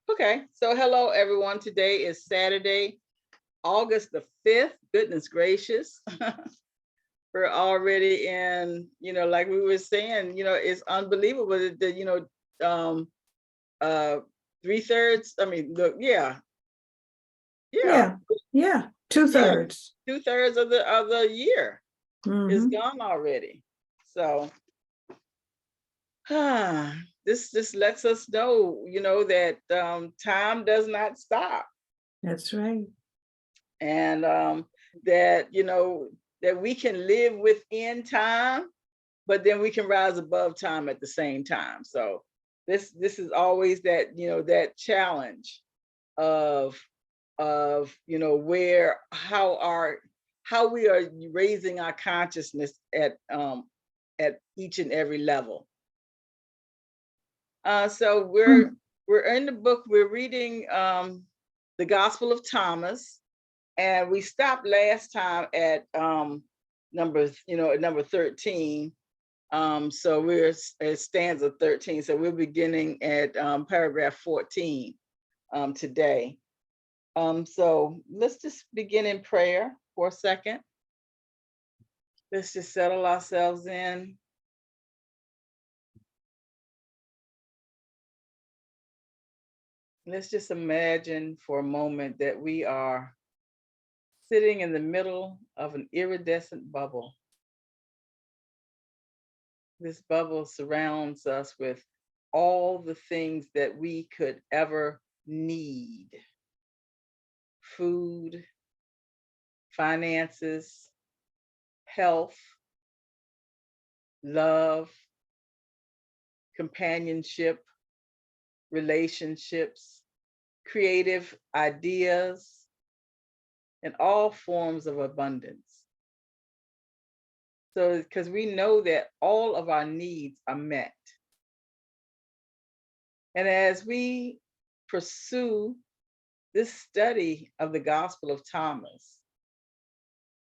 Okay, so hello everyone. Today is Saturday, August the 5th. Goodness gracious. We're already in, like we were saying, it's unbelievable that, um, uh, 3/3, I mean, look, yeah, Yeah, yeah, yeah, 2/3. 2/3 of the year is Mhm. gone already. So, this just lets us know, that time does not stop. That's right. And that that we can live within time, but then we can rise above time at the same time. So this is always that that challenge of where how we are raising our consciousness at each and every level. So Mm. we're in the book, we're reading the Gospel of Thomas. And we stopped last time at number 13. So we're at stanza 13. So we're beginning at paragraph 14 today. So let's just begin in prayer for a second. Let's just settle ourselves in. Let's just imagine for a moment that we are sitting in the middle of an iridescent bubble. This bubble surrounds us with all the things that we could ever need: food, finances, health, love, companionship, relationships, creative ideas, and all forms of abundance. So, because we know that all of our needs are met. And as we pursue this study of the Gospel of Thomas,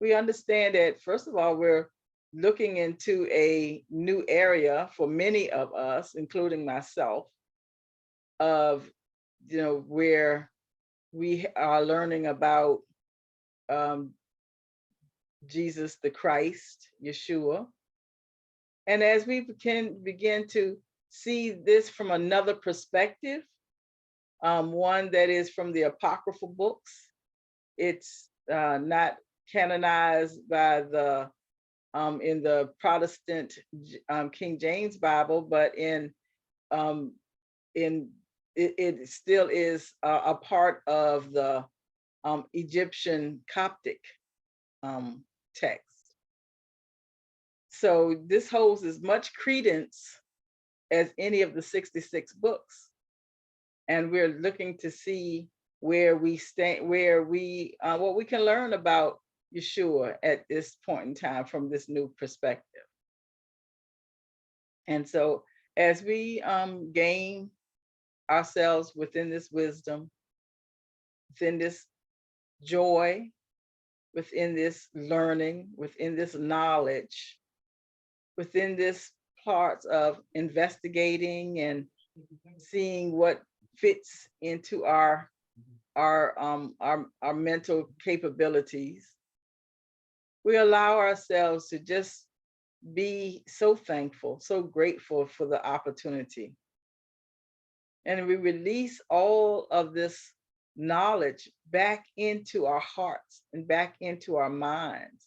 we understand that, first of all, we're looking into a new area for many of us, including myself, of where we are learning about um, Jesus the Christ, Yeshua. And as we begin to see this from another perspective, one that is from the apocryphal books, it's not canonized by the in the Protestant King James Bible, but um, in it still is a part of the Egyptian Coptic text. So this holds as much credence as any of the 66 books, and we're looking to see where we stand, where we what we can learn about Yeshua at this point in time from this new perspective. And so as we gain ourselves within this wisdom, within this joy, within this learning, within this knowledge, within this part of investigating and seeing what fits into our mental capabilities, we allow ourselves to just be so thankful, so grateful for the opportunity. And we release all of this knowledge back into our hearts and back into our minds.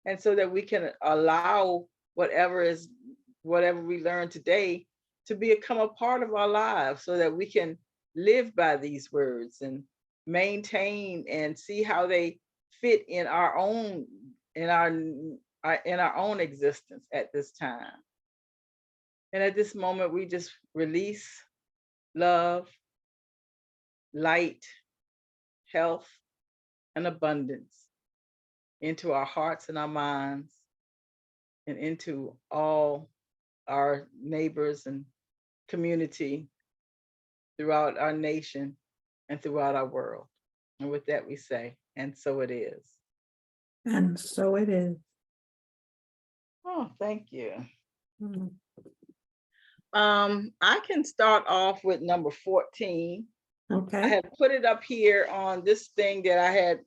And so that we can allow whatever we learn today to become a part of our lives, so that we can live by these words and maintain and see how they fit in our own in our own existence at this time. And at this moment, we just release love, light, health, and abundance into our hearts and our minds, and into all our neighbors and community throughout our nation and throughout our world. And with that, we say, and so it is. And so it is. Oh, thank you. Mm. I can start off with number 14. I Okay. had put it up here on this thing that I had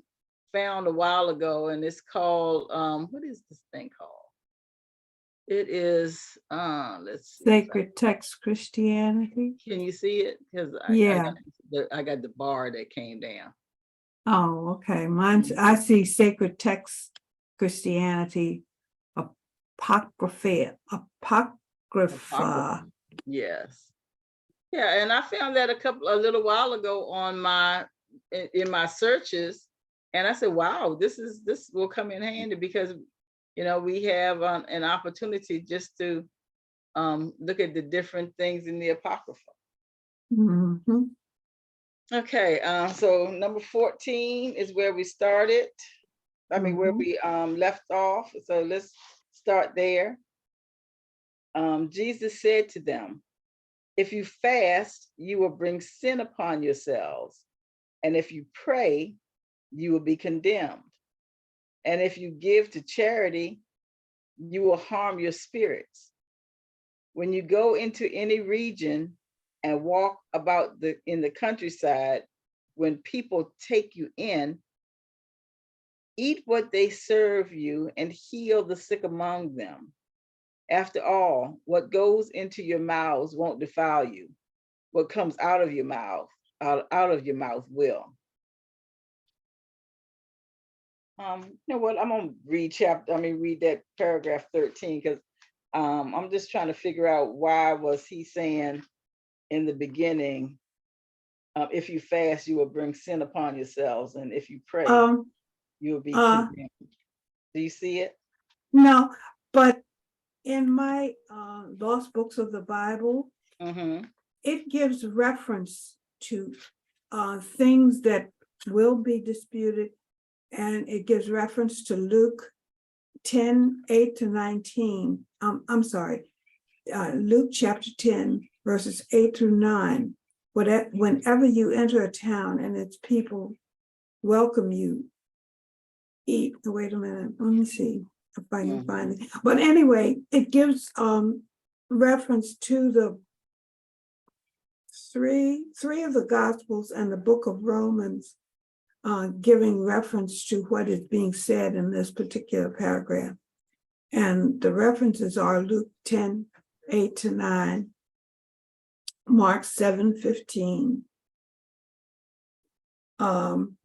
found a while ago, and it's called, what is this thing called? It is, let's see. Sacred Text Christianity. Can you see it? Because Yeah. I got the bar that came down. Oh, okay. Mine's, I see Sacred Text Christianity, Apocrypha. Apocrypha. Yes. Yeah, and I found that a little while ago on in my searches, and I said, "Wow, this will come in handy because, we have an opportunity just to look at the different things in the Apocrypha." Mhm. Okay, so number 14 is where we started. I mean, where we left off. So let's start there. Jesus said to them, "If you fast, you will bring sin upon yourselves. And if you pray, you will be condemned. And if you give to charity, you will harm your spirits. When you go into any region and walk about in the countryside, when people take you in, eat what they serve you and heal the sick among them. After all, what goes into your mouths won't defile you. What comes out of your mouth, out of your mouth will." You know what? I'm gonna read that paragraph 13 because I'm just trying to figure out why was he saying in the beginning, if you fast, you will bring sin upon yourselves, and if you pray, you will be condemned. Do you see it? No, but in my Lost Books of the Bible, it gives reference to things that will be disputed, and it gives reference to Luke 10:8-19. I'm sorry, Luke chapter 10, verses 8-9. Whenever you enter a town and its people welcome you, eat. Wait a minute, let me see if I can find it. But anyway, it gives reference to the three of the Gospels and the book of Romans, giving reference to what is being said in this particular paragraph. And the references are Luke 10:8-9, Mark 7:15,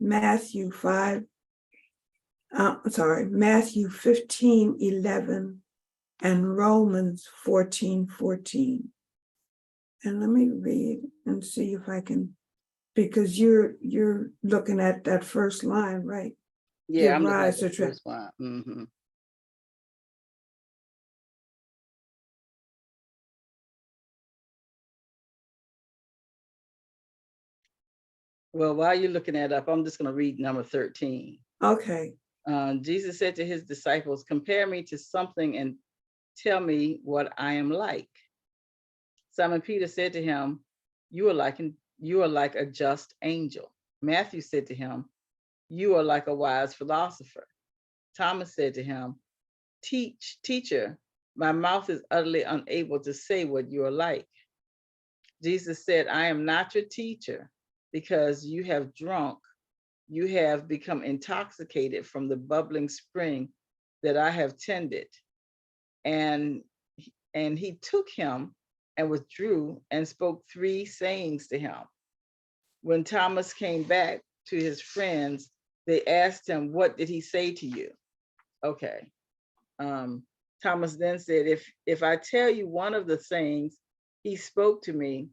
Matthew 15:11, and Romans 14:14. And let me read and see if I can, because you're looking at that first line, right? Yeah, I'm looking at the first one. Well, while you're looking that up, I'm just going to read number 13. Okay. Jesus said to his disciples, "Compare me to something and tell me what I am like." Simon Peter said to him, you are like a just angel." Matthew said to him, "You are like a wise philosopher." Thomas said to him, Teacher, my mouth is utterly unable to say what you are like." Jesus said, "I am not your teacher because you have become intoxicated from the bubbling spring that I have tended." And he took him and withdrew and spoke 3 sayings to him. When Thomas came back to his friends, they asked him, "What did he say to you?" Okay. Thomas then said, if I tell you one of the things he spoke to me,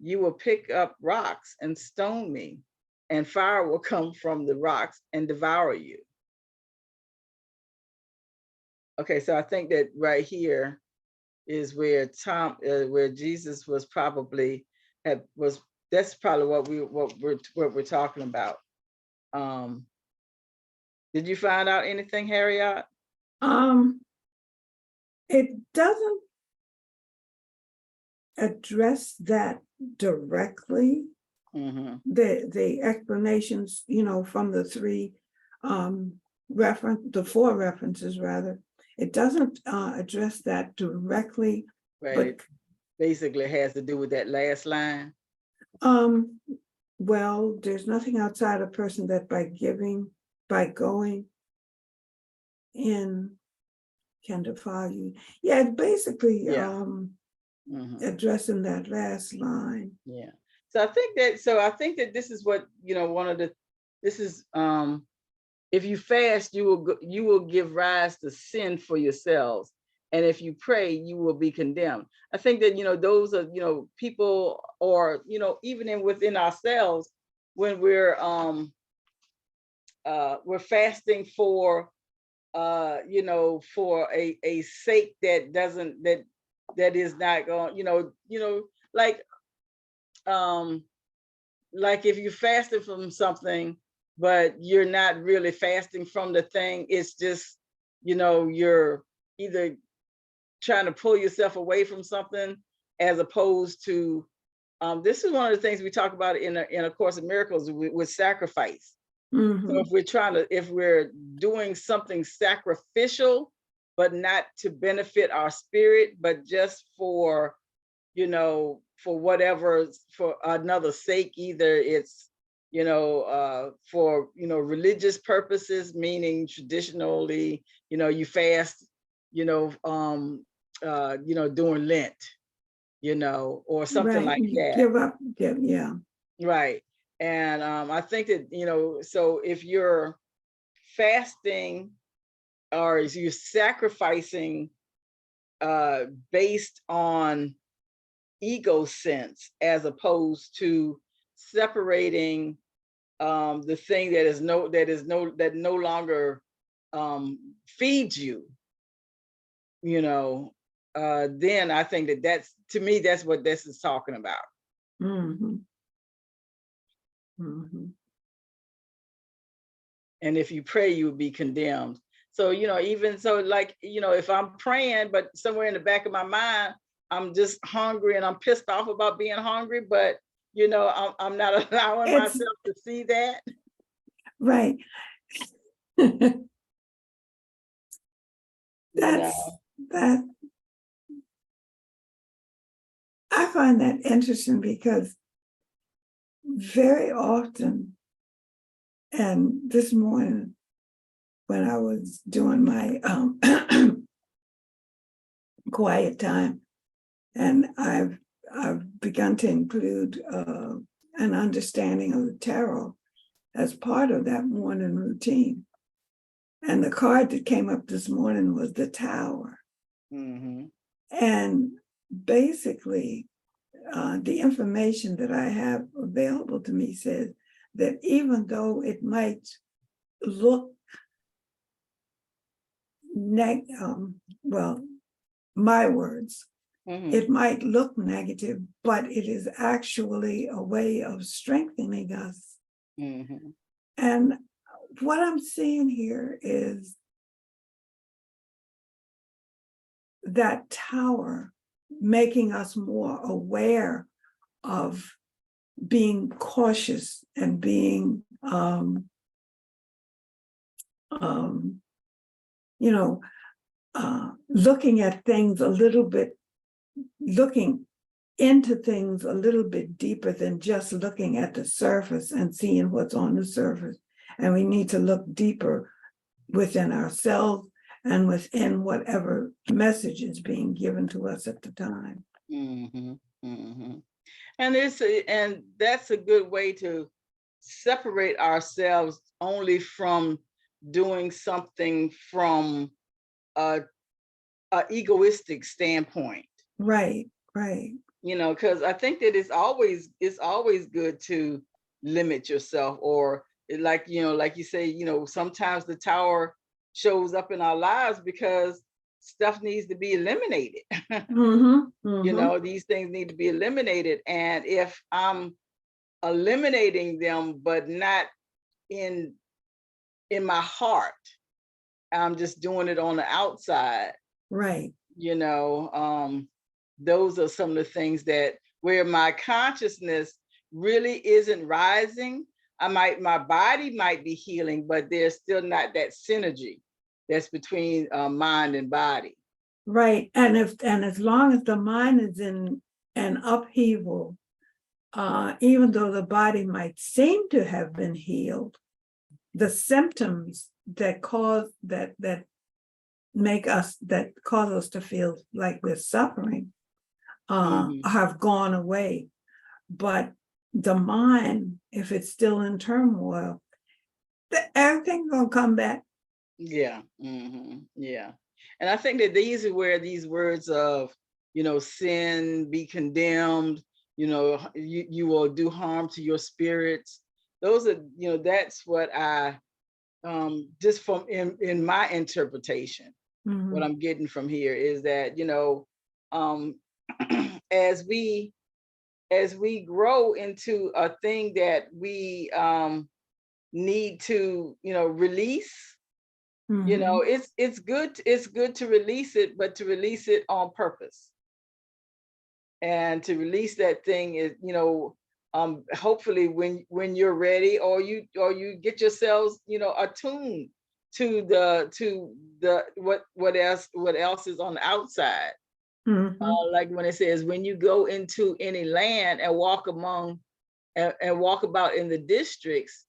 you will pick up rocks and stone me, and fire will come from the rocks and devour you. Okay, so I think that right here is where where Jesus was probably that's probably what we're talking about. Did you find out anything, Harriet? It doesn't address that directly. The explanations, from the 4 references rather, it doesn't address that directly. Right. But it basically has to do with that last line. well, there's nothing outside a person that by going in can defile you. Yeah, it's basically Yeah. Mhm. addressing that last line. Yeah. So I think that this is what, one of the, this is, if you fast, you will give rise to sin for yourselves. And if you pray, you will be condemned. I think that, those are, people, or, even within ourselves, when we're fasting for, for a sake that doesn't, that is not going, like, like if you're fasting from something, but you're not really fasting from the thing, it's just, you're either trying to pull yourself away from something, as opposed to, this is one of the things we talk about in a Course in Miracles with sacrifice. So if we're doing something sacrificial, but not to benefit our spirit, but just for, for whatever, for another sake, either it's, for, religious purposes, meaning traditionally, you fast, during Lent, or something Right, like you that. give up, yeah. Right. And I think that, so if you're fasting, or if you're sacrificing based on ego sense, as opposed to separating the thing that no longer feeds you, then I think to me, that's what this is talking about. Mhm. Mhm. And if you pray, you will be condemned. So, even so, like, if I'm praying, but somewhere in the back of my mind, I'm just hungry and I'm pissed off about being hungry, but, I'm not allowing It's myself to see that. right. You That's know. that. I find that interesting because very often, and this morning when I was doing my quiet time, and I've begun to include an understanding of the tarot as part of that morning routine. And the card that came up this morning was the Tower. Mhm. And basically, the information that I have available to me says that even though it might look well, my words, Mhm. it might look negative, but it is actually a way of strengthening us. Mhm. And what I'm seeing here is that Tower making us more aware of being cautious and being, looking at things a little bit, looking into things a little bit deeper than just looking at the surface and seeing what's on the surface. And we need to look deeper within ourselves and within whatever message is being given to us at the time. Mhm. Mhm. And that's a good way to separate ourselves, only from doing something from a egoistic standpoint. Right, right. Because I think that it's always good to limit yourself, or like you say, sometimes the Tower shows up in our lives because stuff needs to be eliminated. These things need to be eliminated, and if I'm eliminating them but not in my heart, I'm just doing it on the outside. Right. Those are some of the things that, where my consciousness really isn't rising. My body might be healing, but there's still not that synergy that's between mind and body. Right. And as long as the mind is in an upheaval, even though the body might seem to have been healed, the symptoms that cause that cause us to feel like we're suffering have gone away. But the mind, if it's still in turmoil, everything's gonna come back. Yeah. Yeah. And I think that these are where these words of, sin, be condemned, you will do harm to your spirits. Those are, that's what I, just from in my interpretation, what I'm getting from here is that, as we grow into a thing that we need to, release, it's good to release it, but to release it on purpose. And to release that thing is, hopefully when you're ready, or you get yourselves, attuned to the what else is on the outside. Like when it says, when you go into any land and walk among and walk about in the districts,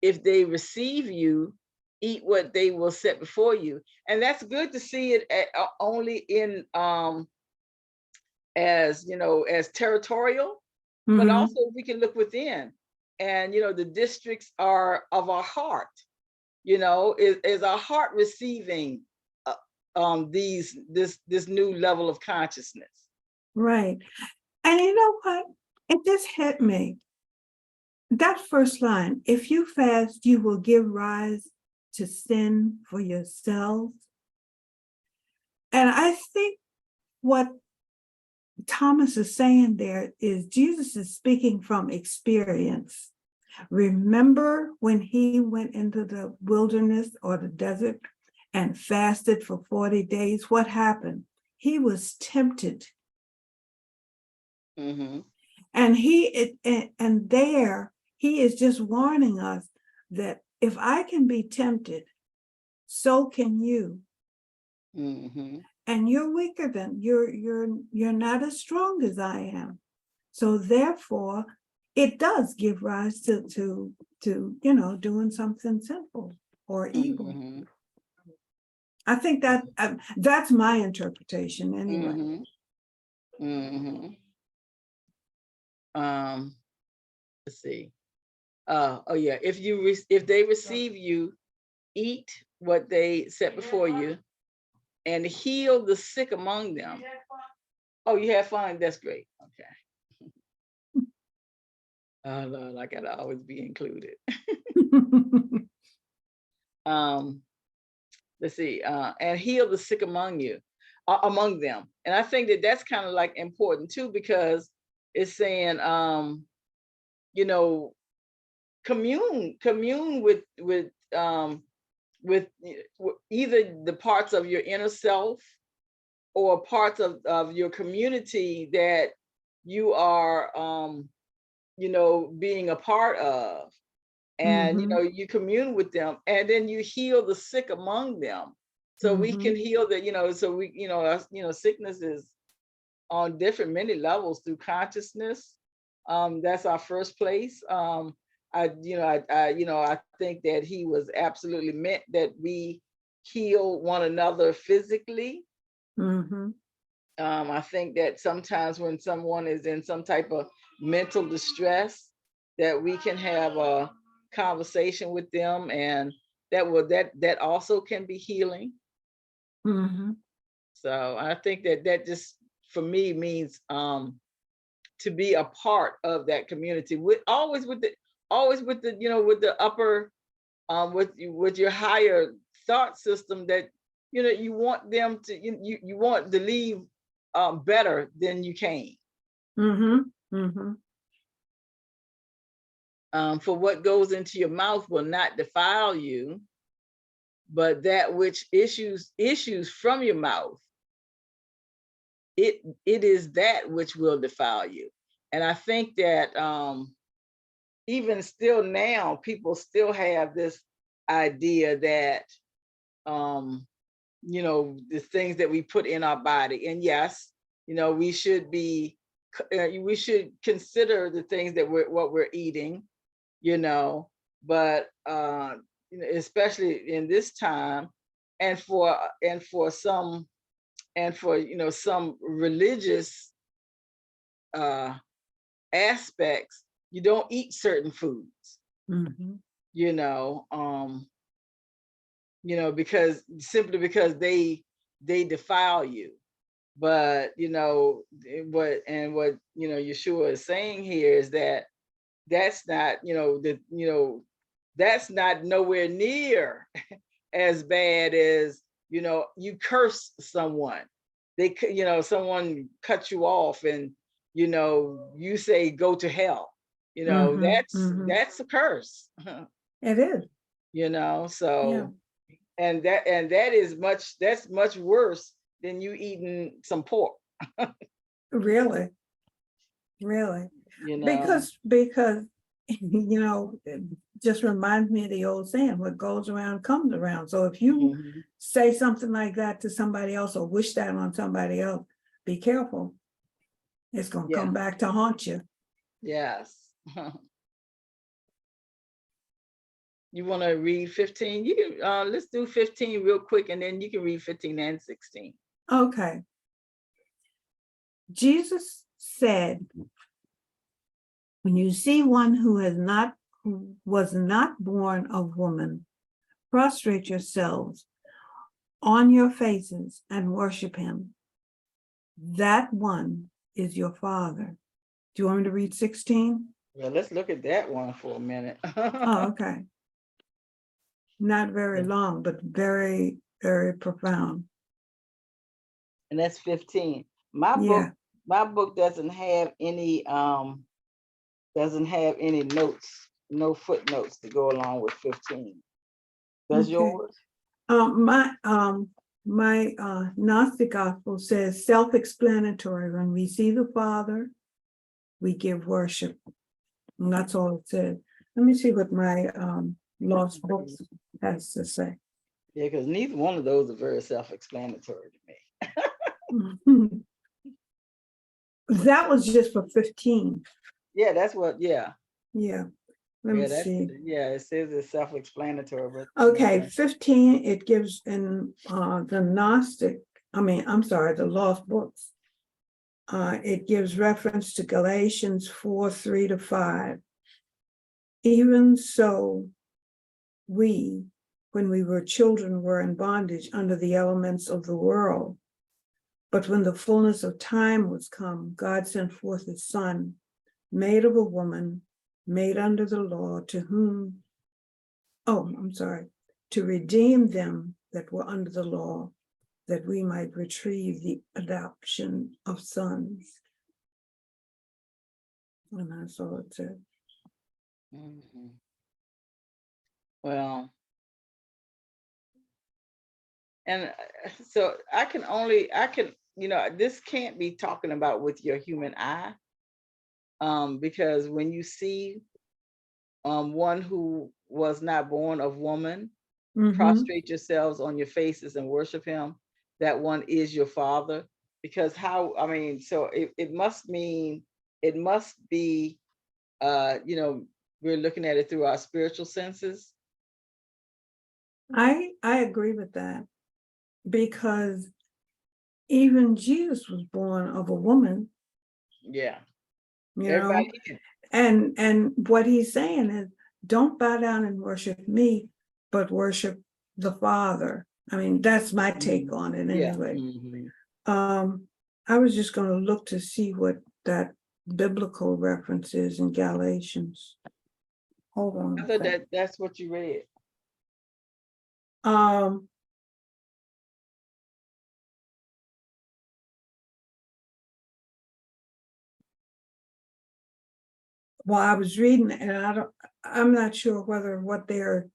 if they receive you, eat what they will set before you. And that's good to see it only in as territorial, but also we can look within. And the districts are of our heart. Is our heart receiving this new level of consciousness? Right. And you know what? It just hit me. That first line, if you fast, you will give rise to sin for yourselves. And I think what Thomas is saying there is Jesus is speaking from experience. Remember when he went into the wilderness or the desert and fasted for 40 days? What happened? He was tempted. And there he is just warning us that if I can be tempted, so can you. And you're weaker than you're not as strong as I am. So therefore, it does give rise to doing something sinful or evil. I think that that's my interpretation anyway. Let's see. Oh yeah, if they receive you, eat what they set before you, and heal the sick among them. Oh, you had fun? That's great. Okay. Oh Lord, I gotta always be included. Let's see. And heal the sick among them. And I think that that's kind of like important too, because it's saying, commune with either the parts of your inner self or parts of your community that you are being a part of. And you commune with them, and then you heal the sick among them. So we can heal the, so we, sickness is on many levels through consciousness. That's our first place. I think that he was absolutely meant that we heal one another physically. I think that sometimes when someone is in some type of mental distress, that we can have a conversation with them, and that also can be healing. So I think that just for me means to be a part of that community, always with the upper with your higher thought system, that you want them to you want to leave better than you came. For what goes into your mouth will not defile you, but that which issues from your mouth, it is that which will defile you. And I think that even still now, people still have this idea that the things that we put in our body, and yes, we should be we should consider the things that what we're eating, you know, but you know, especially in this time, and for some, and for, you know, some religious uh aspects, you don't eat certain foods, Mhm. you know, because simply because they defile you. But you know, what you know Yeshua is saying here is that that's not, you know, that's not nowhere near as bad as, you know, you curse someone, you know, someone cuts you off, and you know, you say go to hell, you know, Mhm. Mhm. that's a curse. It is. You know, Yeah. so, and that is much, that's much worse than you eating some pork, Really. Really. you know. Because you know, it just reminds me of the old saying, what goes around comes around. So if you Mhm. say something like that to somebody else or wish that on somebody else, be careful. It's gonna Yeah. come back to haunt you. Yes. You want to read 15? You can, let's do 15 real quick, and then you can read 15 and 16. Okay. Jesus said, when you see one who was not born of woman, prostrate yourselves on your faces and worship him. That one is your father. Do you want me to read 16? Well, let's look at that one for a minute. Oh, okay. Not very long, but very, very profound. And that's 15. My book, Yeah. my book doesn't have any notes, no footnotes to go along with 15. Does Okay. yours? My Gnostic gospel says self-explanatory. When we see the Father, we give worship. And that's all it says. Let me see what my lost books has to say. Yeah, because neither one of those are very self-explanatory to me. That was just for 15. Yeah, that's what, yeah. Yeah. Let me Yeah, that's, see. yeah, it says it's self-explanatory, but Okay, 15, it gives in the Gnostic, I'm sorry, the lost books. It gives reference to Galatians 4:3-5. Even so, we, when we were children, were in bondage under the elements of the world. But when the fullness of time was come, God sent forth his Son, made of a woman, made under the law, to redeem them that were under the law, that we might retrieve the adoption of sons. And that's all it said. Mhm. Well, and so I can, you know, this can't be talking about with your human eye, because when you see one who was not born of woman, Mhm. prostrate yourselves on your faces and worship him, that one is your father. Because how, I mean, so it must mean, it must be, you know, we're looking at it through our spiritual senses. I agree with that, because even Jesus was born of a woman, Yeah, you know, everybody is. and what he's saying is, don't bow down and worship me, but worship the Father. I mean, that's my take on it Yeah. anyway. Mhm. I was just going to look to see what that biblical reference is in Galatians. Hold on I a thought sec. that that's what you read. Um, well, I was reading and I'm not sure whether what their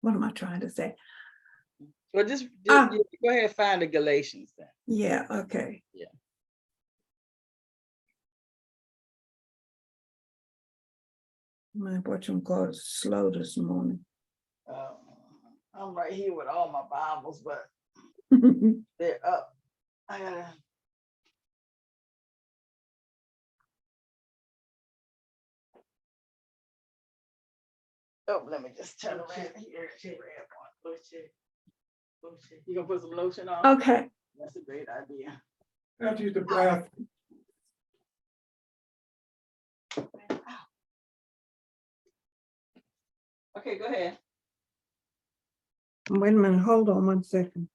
what am I trying to say? Well, just Ah, go ahead and find the Galatians then. yeah, okay. Yeah. My whatchamacallit is slow this morning. I'm right here with all my Bibles, but They're up. I gotta. Oh, let me just turn around here. You gonna put some lotion on? Okay. That's a great idea. Have to use the bath. Okay, go ahead. Wait a minute, hold on 1 second.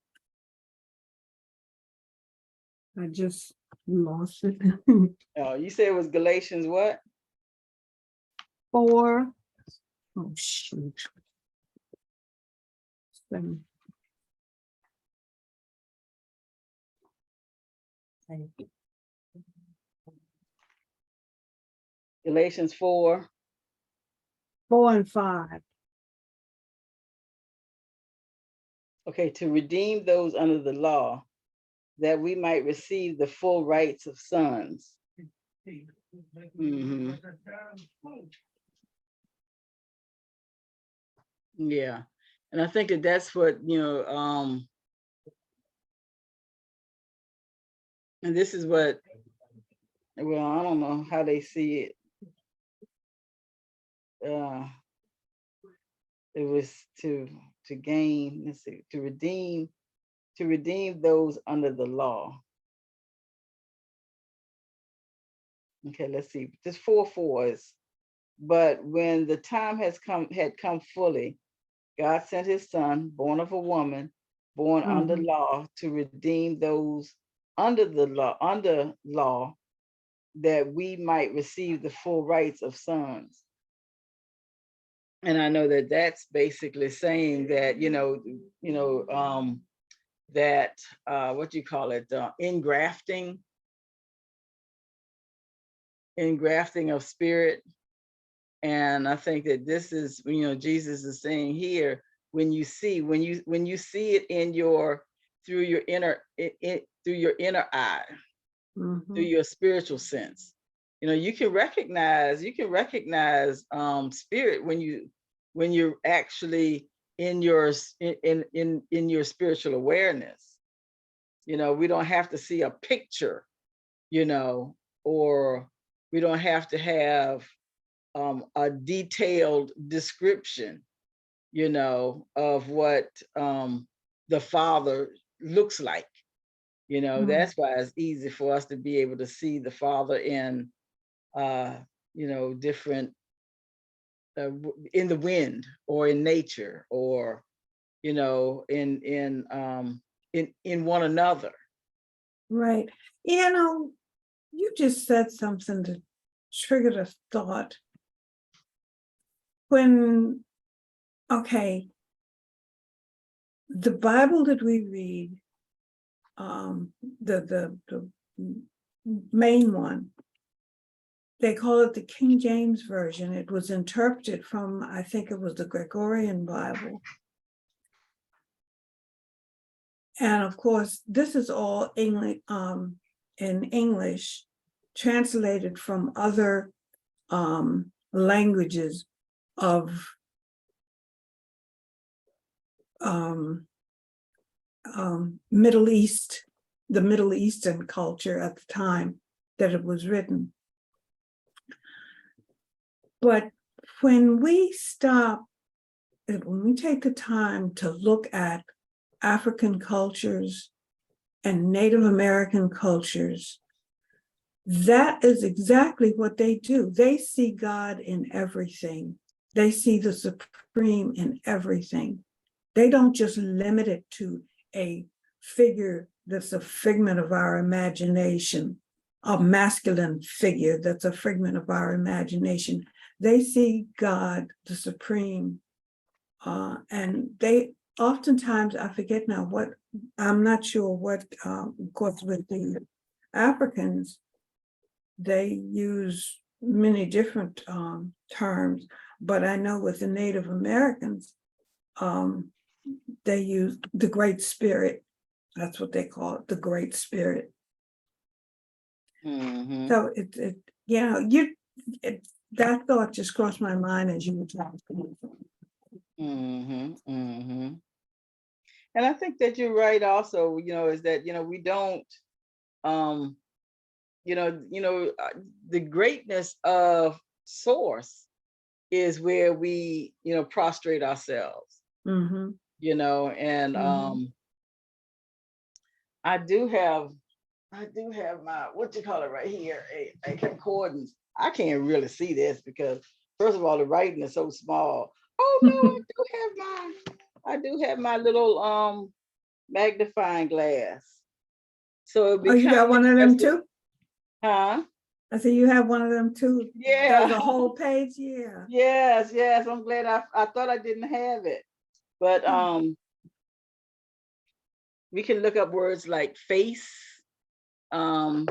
I just lost it. Oh, you said it was Galatians what? 4. Oh, shoot. 7. Galatians 4. 4 and 5. Okay, to redeem those under the law, that we might receive the full rights of sons. Mhm. Yeah, and I think that that's what, and this is what, well, I don't know how they see it. It was to gain, let's see, to redeem those under the law. Okay, let's see, just 4 4s. But when the time had come fully, God sent his son, born of a woman, born under law, to redeem those under law, that we might receive the full rights of sons. And I know that that's basically saying that, that what you call it, engrafting of spirit. And I think that this is, Jesus is saying here, when you see it in through your inner eye, through your spiritual sense, you can recognize spirit when you're actually in your spiritual awareness. We don't have to see a picture, or we don't have to have a detailed description, of what the Father looks like. That's why it's easy for us to be able to see the Father in, different, in the wind, or in nature, or, in one another. Right. You just said something that triggered a thought. The Bible that we read, the main one, they call it the King James Version. It was interpreted from, I think it was the Gregorian Bible. And of course, this is all English, in English, translated from other languages of Middle East, the Middle Eastern culture at the time that it was written. But when we take the time to look at African cultures and Native American cultures, that is exactly what they do. They see God in everything. They see the supreme in everything. They don't just limit it to a figure that's a figment of our imagination, a masculine figure that's a figment of our imagination. They see God, the supreme, and they oftentimes, I forget now what, I'm not sure what, of course, with the Africans, they use many different terms, but I know with the Native Americans, they use the Great Spirit. That's what they call it, the Great Spirit. So that thought just crossed my mind as you were talking. And I think that you're right also, is that, we don't, um, the greatness of source is where we, prostrate ourselves, Mm-hmm. and Mhm. I do have my, what you call it right here, a concordance. I can't really see this because first of all, the writing is so small. Oh no, I do have my little magnifying glass. So it Oh, you got becomes one of them interesting. too? Huh? I said you have one of them too. Does Yeah. a whole page? Yeah. Yes. I'm glad I thought I didn't have it. But we can look up words like face, um,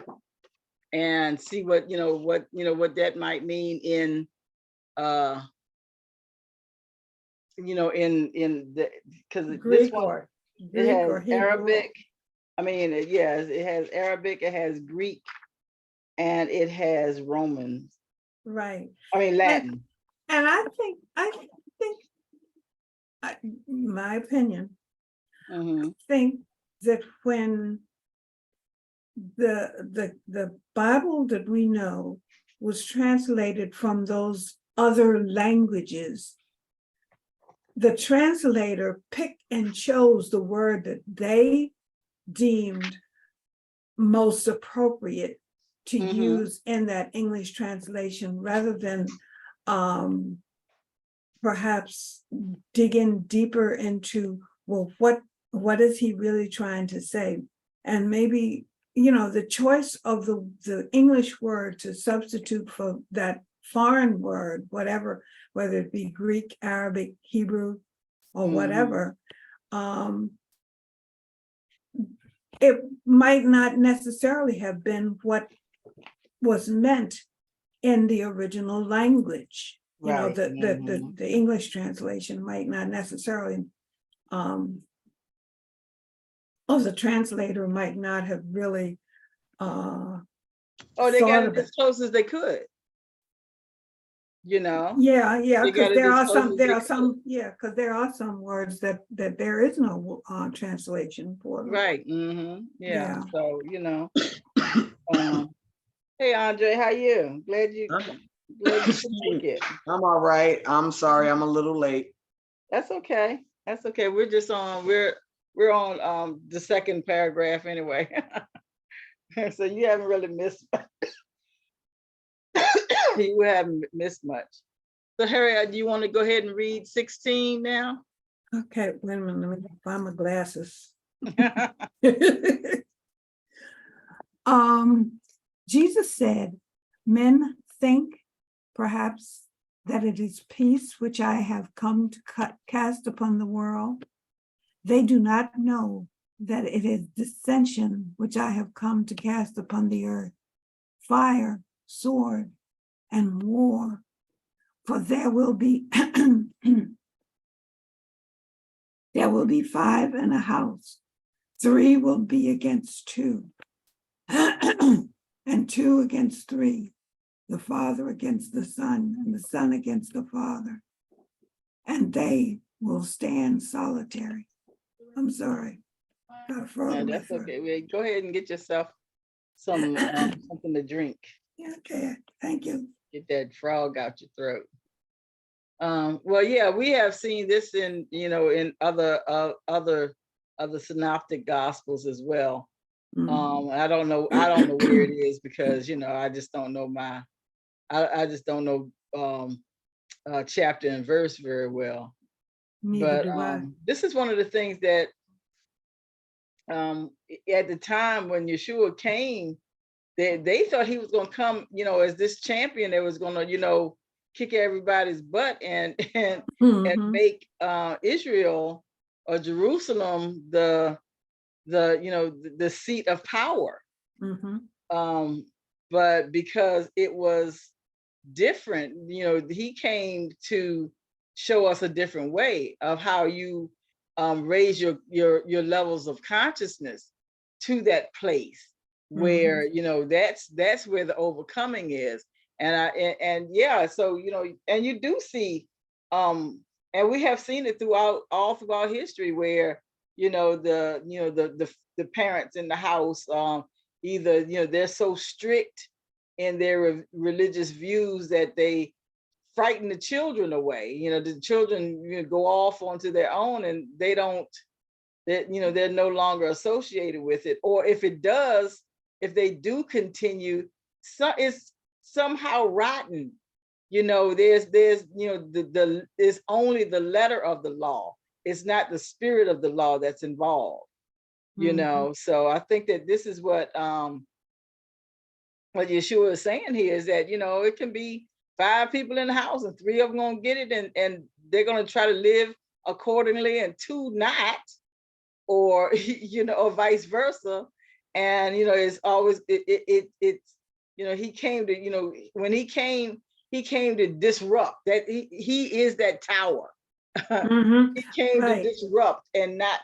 and see what that might mean in in the, because this Greek one, or it Greek has or Hebrew. Arabic. I mean, yes, it has Arabic, it has Greek, and it has Roman. Right. I mean And Latin. and I think my opinion, Hmm. think that when the Bible that we know was translated from those other languages, the translator picked and chose the word that they deemed most appropriate to Hmm. use in that English translation rather than perhaps digging deeper into, well, what is he really trying to say? And maybe, the choice of the English word to substitute for that foreign word, whatever, whether it be Greek, Arabic, Hebrew, or Hmm. whatever, it might not necessarily have been what was meant in the original language. Right. The English translation might not necessarily, or the translator might not have really Oh, they got thought it of as it. close as they could. Yeah, They because got it as close as there they are could. some, yeah, because there are some words that there is no translation for them. Right. Yeah. Yeah. So um, hey Andre, how you? Glad you could make it. I'm all right. I'm sorry, I'm a little late. That's okay. That's okay. We're on the second paragraph anyway. So you haven't really missed you haven't missed much. So Harry, do you want to go ahead and read 16 now? Okay, wait a minute, let me find my glasses. Jesus said, men think perhaps that it is peace which I have come to cast upon the world. They do not know that it is dissension which I have come to cast upon the earth, fire, sword, and war. For there will be there will be five in a house, three will be against two, and two against three, the father against the son, and the son against the father, and they will stand solitary. I'm sorry, got a frog No, in my that's throat. okay. Well, go ahead and get yourself some something to drink. Yeah, okay, thank you. Get that frog out your throat. Well, yeah, we have seen this in in other synoptic gospels as well. I don't know where it is because I just don't know I just don't know chapter and verse very well. Neither But do I. this is one of the things that at the time when Yeshua came, they thought he was going to come, as this champion that was going to, kick everybody's butt and and Mhm, make Israel or Jerusalem the seat of power. mhm, But because it was different, he came to show us a different way of how you raise your levels of consciousness to that place where mhm, that's where the overcoming is. And yeah, so and you do see and we have seen it all throughout history where the parents in the house, either, they're so strict in their religious views that they frighten the children away. The children, go off onto their own, and they don't, they're no longer associated with it. Or if they do continue, it's somehow rotten. There's it's only the letter of the law. It's not the spirit of the law that's involved. So I think that this is what Yeshua is saying here, is that, it can be 5 people in the house and 3 of them gonna get it, and they're gonna try to live accordingly, and 2 not, or or vice versa. And it's always it's he came to, when he came to disrupt. That he is that tower. Mhm. He came Right. to disrupt, and not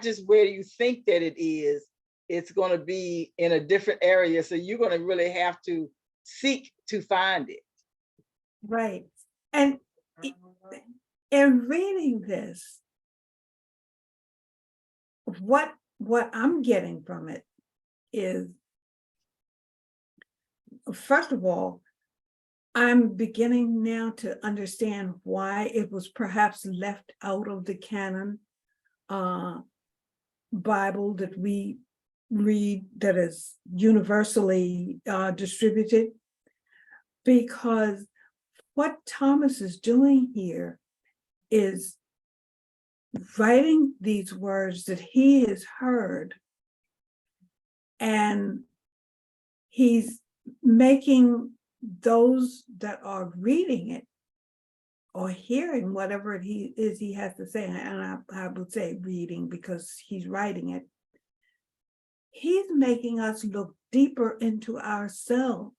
just where you think that it is. It's going to be in a different area, so you're going to really have to seek to find it. Right. And in reading this, what I'm getting from it is, first of all, I'm beginning now to understand why it was perhaps left out of the canon Bible that we read, that is universally distributed, because what Thomas is doing here is writing these words that he has heard, and he's making those that are reading it or hearing whatever he has to say, and I would say reading because he's writing it, he's making us look deeper into ourselves,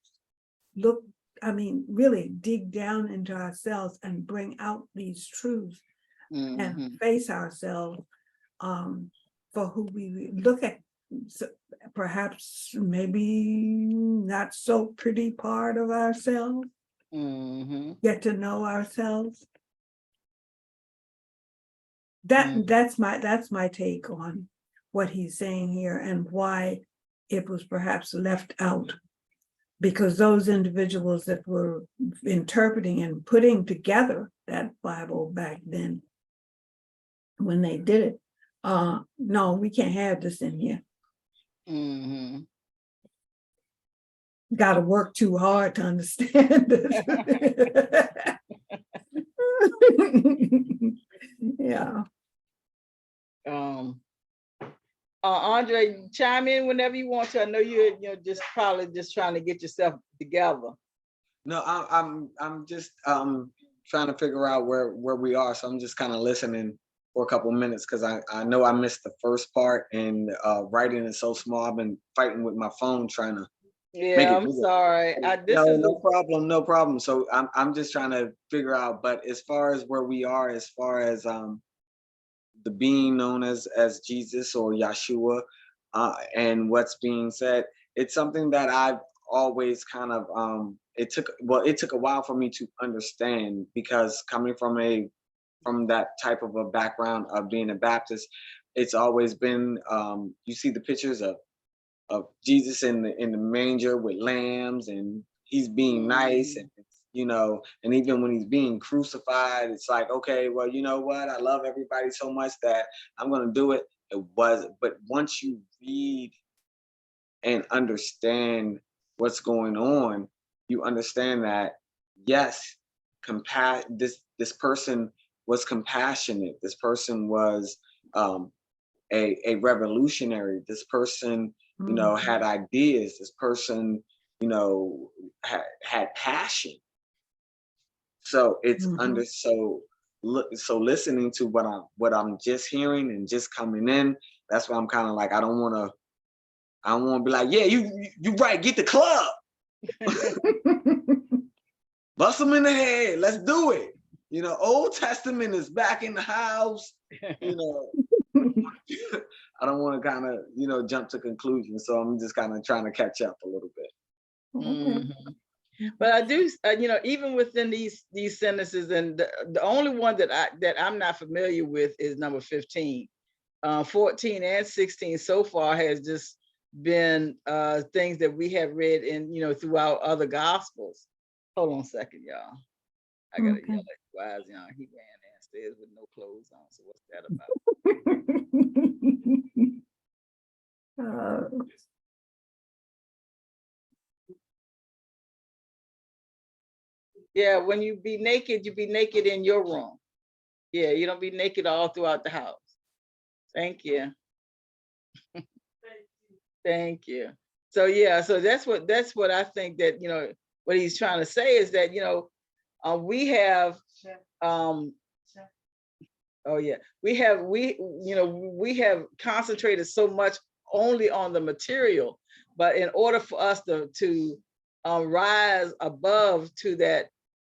really dig down into ourselves and bring out these truths and face ourselves for who we look at. So perhaps maybe not so pretty part of ourselves, get to know ourselves. That's my take on what he's saying here, and why it was perhaps left out, because those individuals that were interpreting and putting together that Bible back then, when they did it, no, we can't have this in here. Got to work too hard to understand this. Yeah. Andre, chime in whenever you want to. I know you're just probably just trying to get yourself together. No, I'm just trying to figure out where we are. So I'm just kind of listening for a couple minutes, because I know I missed the first part, and writing is so small. I've been fighting with my phone trying to make it I'm bigger. sorry. No problem. So I'm just trying to figure out. But as far as where we are, as far as the being known as Jesus or Yeshua, and what's being said, it's something that I've always kind of it took a while for me to understand, because coming from that type of a background of being a Baptist, it's always been you see the pictures of Jesus in the manger with lambs, and he's being nice, and and even when he's being crucified, it's like, okay, well, you know what? I love everybody so much that I'm going to do it. But once you read and understand what's going on, you understand that, yes, this person was compassionate. This person was a revolutionary. This person, had ideas. This person, had passion. So it's so listening to what I'm just hearing and just coming in. That's why I'm kind of like, I don't want to be like, yeah, you right, get the club, bust them in the head, let's do it. Old Testament is back in the house. I don't want to kind of jump to conclusions, so I'm just kind of trying to catch up a little bit. Okay. But I do, you know, even within these sentences, and the only one that I'm not familiar with is number 15. 14 and 16 so far has just been things that we have read in, you know, throughout other gospels. Hold on a second, y'all. I gotta Okay. yell at Wise Young. He ran downstairs with no clothes on. So what's that about? Yeah, when you be naked in your room. Yeah, you don't be naked all throughout the house. Thank you. Thank you. So yeah, so that's what I think that, you know, what he's trying to say is that, you know, we have oh yeah, we you know, we have concentrated so much only on the material, but in order for us to rise above to that,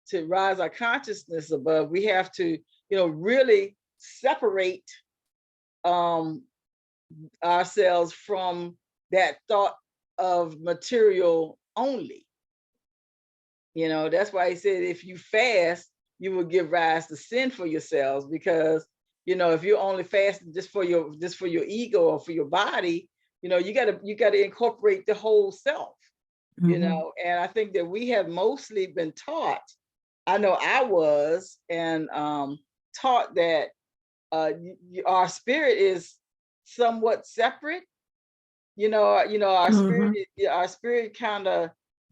to rise our consciousness above, we have to, you know, really separate ourselves from that thought of material only. You know, that's why he said, if you fast, you will give rise to sin for yourselves, because, you know, if you're only fasting just for your ego or for your body, you know, you gotta incorporate the whole self, you know. And I think that we have mostly been taught, I know I was, and taught that our spirit is somewhat separate. You know, our spirit kind of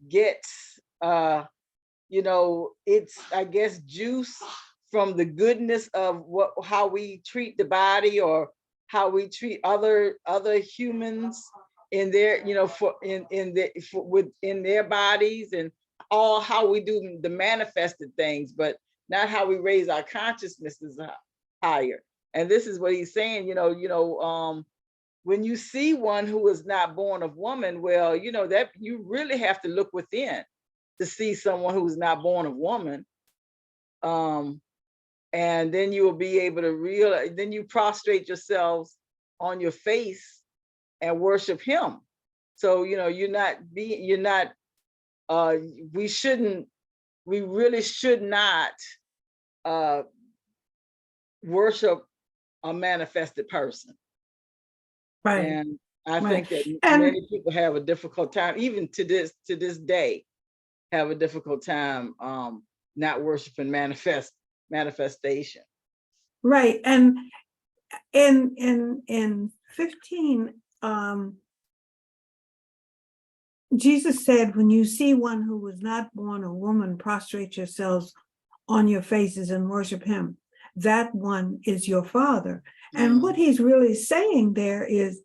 gets you know, it's, I guess, juice from the goodness of how we treat the body, or how we treat other humans in their, you know, within their bodies, and all how we do the manifested things, but not how we raise our consciousnesses higher. And this is what he's saying, you know, when you see one who is not born of woman, well, you know, that you really have to look within to see someone who's not born of woman. And then you will be able to realize, then you prostrate yourselves on your face and worship him. So, you know, we really should not worship a manifested person. Right. And I Right. think that And many people have a difficult time, even to this day, have a difficult time not worshiping manifestation. right. And in 15, Jesus said, when you see one who was not born a woman, prostrate yourselves on your faces and worship him. That one is your father. And what he's really saying there is,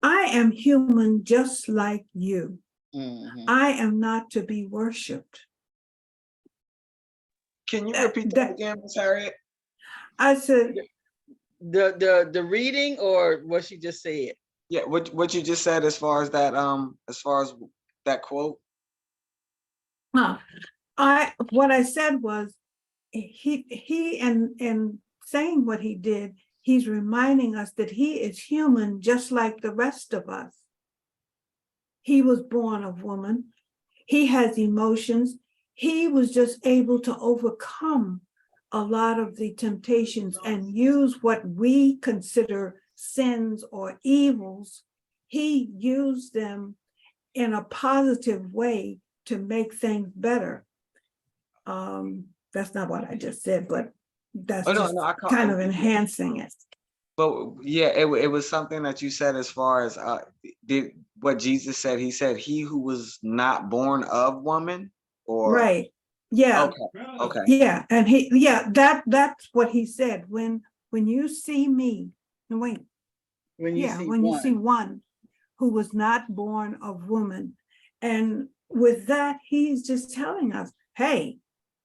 I am human just like you. I am not to be worshiped. Can you repeat that again, Ms. Harriet? I said, the reading, or what she just said? Yeah, what you just said, as far as that quote. what I said was, he in saying what he did, he's reminding us that he is human just like the rest of us. He was born of woman. He has emotions. He was just able to overcome a lot of the temptations and use what we consider sins or evils. He used them in a positive way to make things better. That's not what I just said, but that's kind of enhancing it. But yeah, it was something that you said, as far as what Jesus said. He said, he who was not born of woman, or right. Yeah. Okay. Yeah. And that's what he said. When you see me, wait. When you see you see one who was not born of woman. And with that, he's just telling us, hey,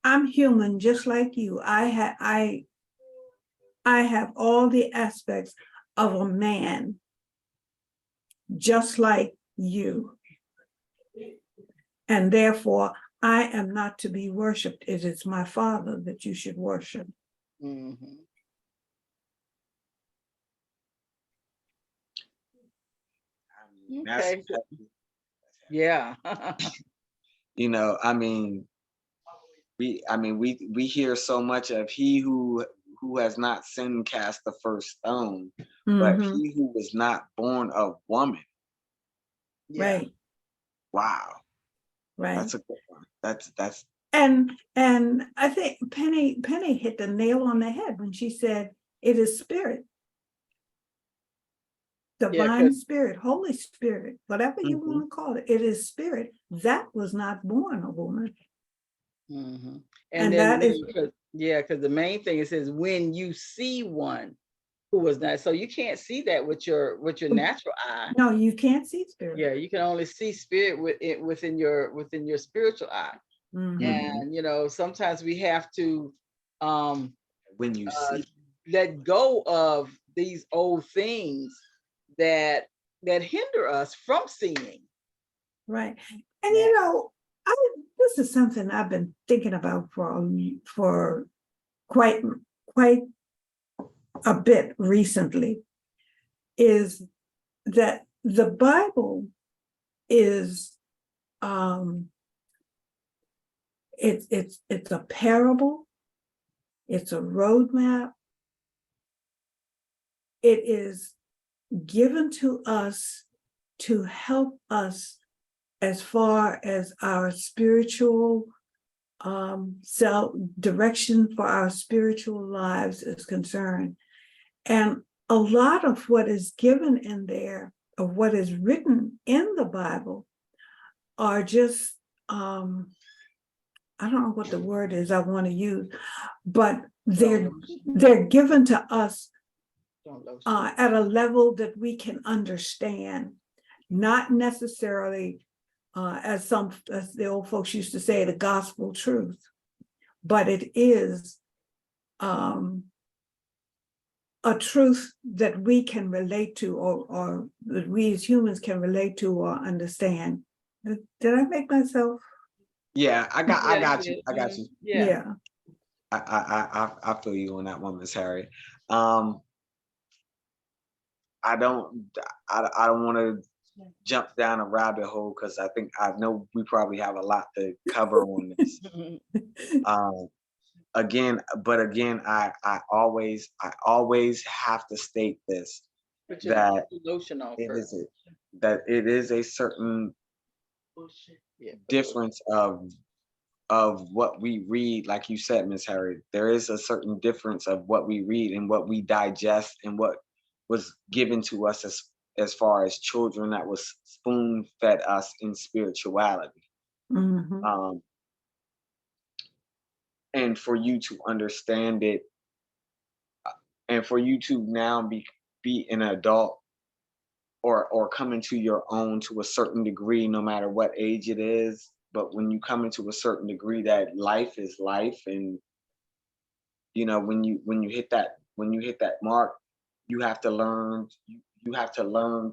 I'm human just like you. I have all the aspects of a man just like you. And therefore, I am not to be worshiped. It is my Father that you should worship. Okay. Yeah. You know, I mean, we hear so much of he who has not sinned cast the first stone, but Mhm. he who was not born of woman. Yeah. Right, Wow, right. that's a good one. That's And I think Penny hit the nail on the head when she said it is spirit, Yeah, divine spirit, Holy Spirit, whatever you Mhm. want to call it. It is spirit that was not born a woman. and And then, that is because the main thing it says when you see one who was not, so you can't see that with your natural eye. no, you can't see spirit. Yeah, you can only see spirit within your spiritual eye. Mhm. And sometimes we have to when you see. Mm-hmm. let go of these old things that hinder us from seeing. Right. And this is something I've been thinking about for quite a bit recently, is that the Bible is it's a parable, it's a roadmap. It is given to us to help us as far as our spiritual self direction for our spiritual lives is concerned. And a lot of what is given in there, of what is written in the Bible, are just I don't know what the word is I want to use, but they're given to us at a level that we can understand, not necessarily as the old folks used to say, the gospel truth, but it is a truth that we can relate to, or that we as humans can relate to or understand. Did I make myself? Yeah, I got you. Yeah. I feel you on that one, Miss Harry. Um, I don't want to jump down a rabbit hole because I know we probably have a lot to cover on this. But again, I always have to state this, that lotion on it first. is that it is a certain difference of what we read. Like you said, Miss Harry, there is a certain difference of what we read and what we digest and what was given to us as far as children, that was spoon fed us in spirituality. Mhm. And for you to understand it, and for you to now be an adult, or come into your own to a certain degree, no matter what age it is. But when you come into a certain degree, that life is life, and when you hit that mark, you have to learn. You have to learn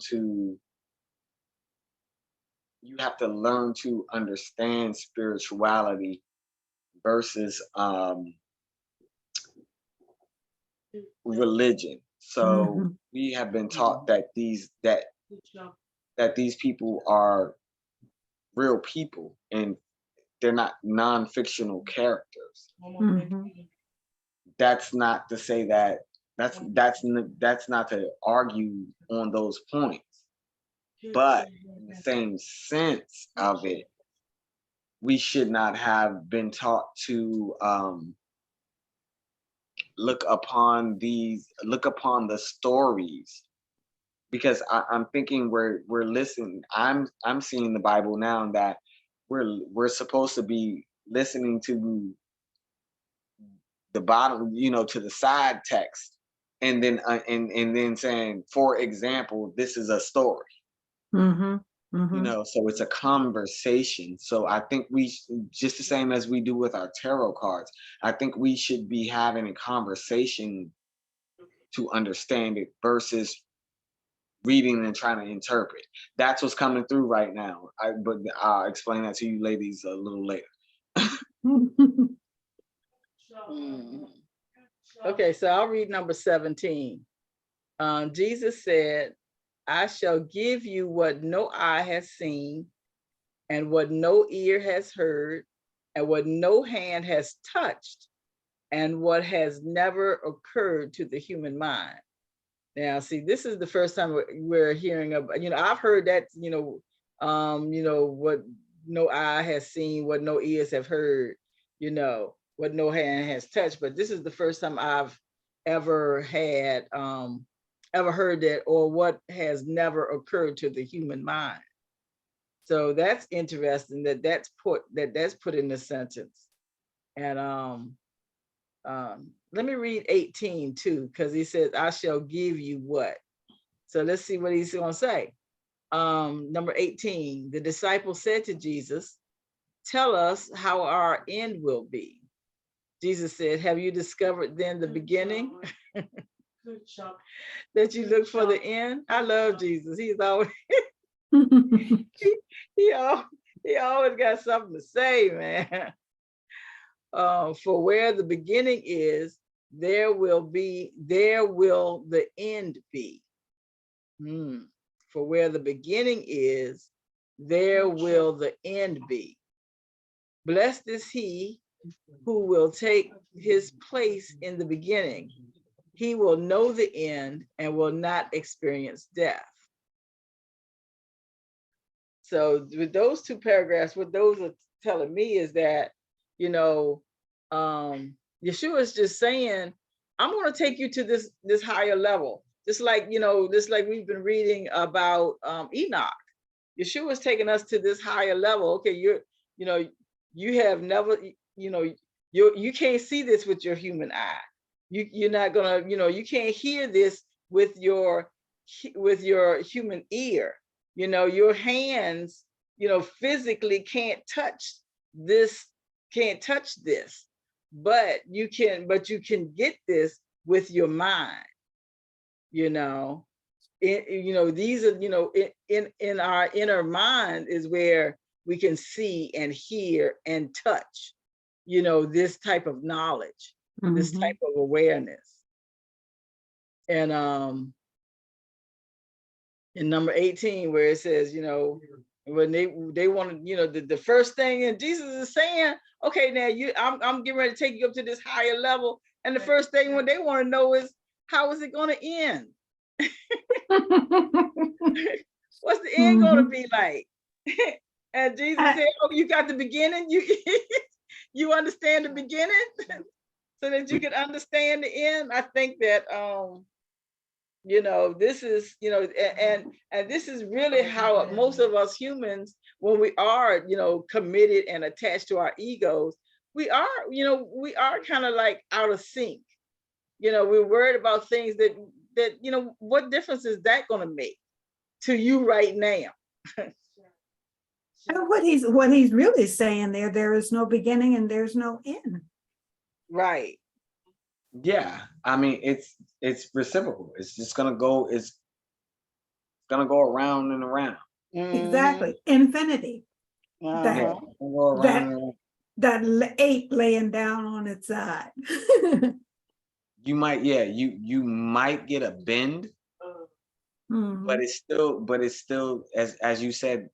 to understand spirituality versus religion. So Mhm. we have been taught that these people are real people, and they're not non-fictional characters. Mhm. That's not to say that that's not to argue on those points, but in the same sense of it, we should not have been taught to look upon the stories, because I'm thinking we're listening. I'm seeing the Bible now that we're supposed to be listening to the bottom, to the side text, and then saying, for example, this is a story. Mhm. Mhm. So it's a conversation. So I think just the same as we do with our tarot cards, I think we should be having a conversation to understand it versus reading and trying to interpret. That's what's coming through right now. But I'll explain that to you ladies a little later. Mm. Okay, so I'll read number 17. Jesus said, I shall give you what no eye has seen and what no ear has heard, and what no hand has touched, and what has never occurred to the human mind. Now, see, this is the first time we're hearing about, I've heard that, what no eye has seen, what no ears have heard, what no hand has touched. But this is the first time I've ever had, ever heard that, or what has never occurred to the human mind. So that's interesting that's put in the sentence. And let me read 18 too, because he says, I shall give you what? So let's see what he's going to say. Number 18, the disciple said to Jesus, tell us how our end will be. Jesus said, have you discovered then the beginning? Good job. That you look for the end? I love Jesus. He's always, he always got something to say, man. For where the beginning is, there will the end be. For where the beginning is, there will the end be. Blessed is he who will take his place in the beginning. He will know the end and will not experience death. So with those two paragraphs, what those are telling me is that, Yeshua is just saying, I'm going to take you to this higher level. Just like we've been reading about Enoch. Yeshua is taking us to this higher level. Okay, you have never, you can't see this with your human eye. You're not gonna, you can't hear this with your human ear. Your hands, physically can't touch this, but you can get this with your mind. These are, in our inner mind is where we can see and hear and touch, this type of knowledge, this type of awareness. And in number 18, where it says, when they want to, the first thing, and Jesus is saying, okay, now I'm getting ready to take you up to this higher level. And the first thing when they want to know is, how is it going to end? What's the end going to be like? And Jesus said, oh, you got the beginning? You understand the beginning so that you can understand the end? I think that, this is, and this is really how most of us humans, when we are, committed and attached to our egos, we are kind of like out of sync. We're worried about things that, what difference is that going to make to you right now? And what he's really saying there is no beginning and there's no end. Right. Yeah, I mean, it's reciprocal. It's just gonna go. It's gonna go around and around. Exactly, infinity. Yeah, go around and around. That ape laying down on its side. You might, you might get a bend, but it's still, as you said,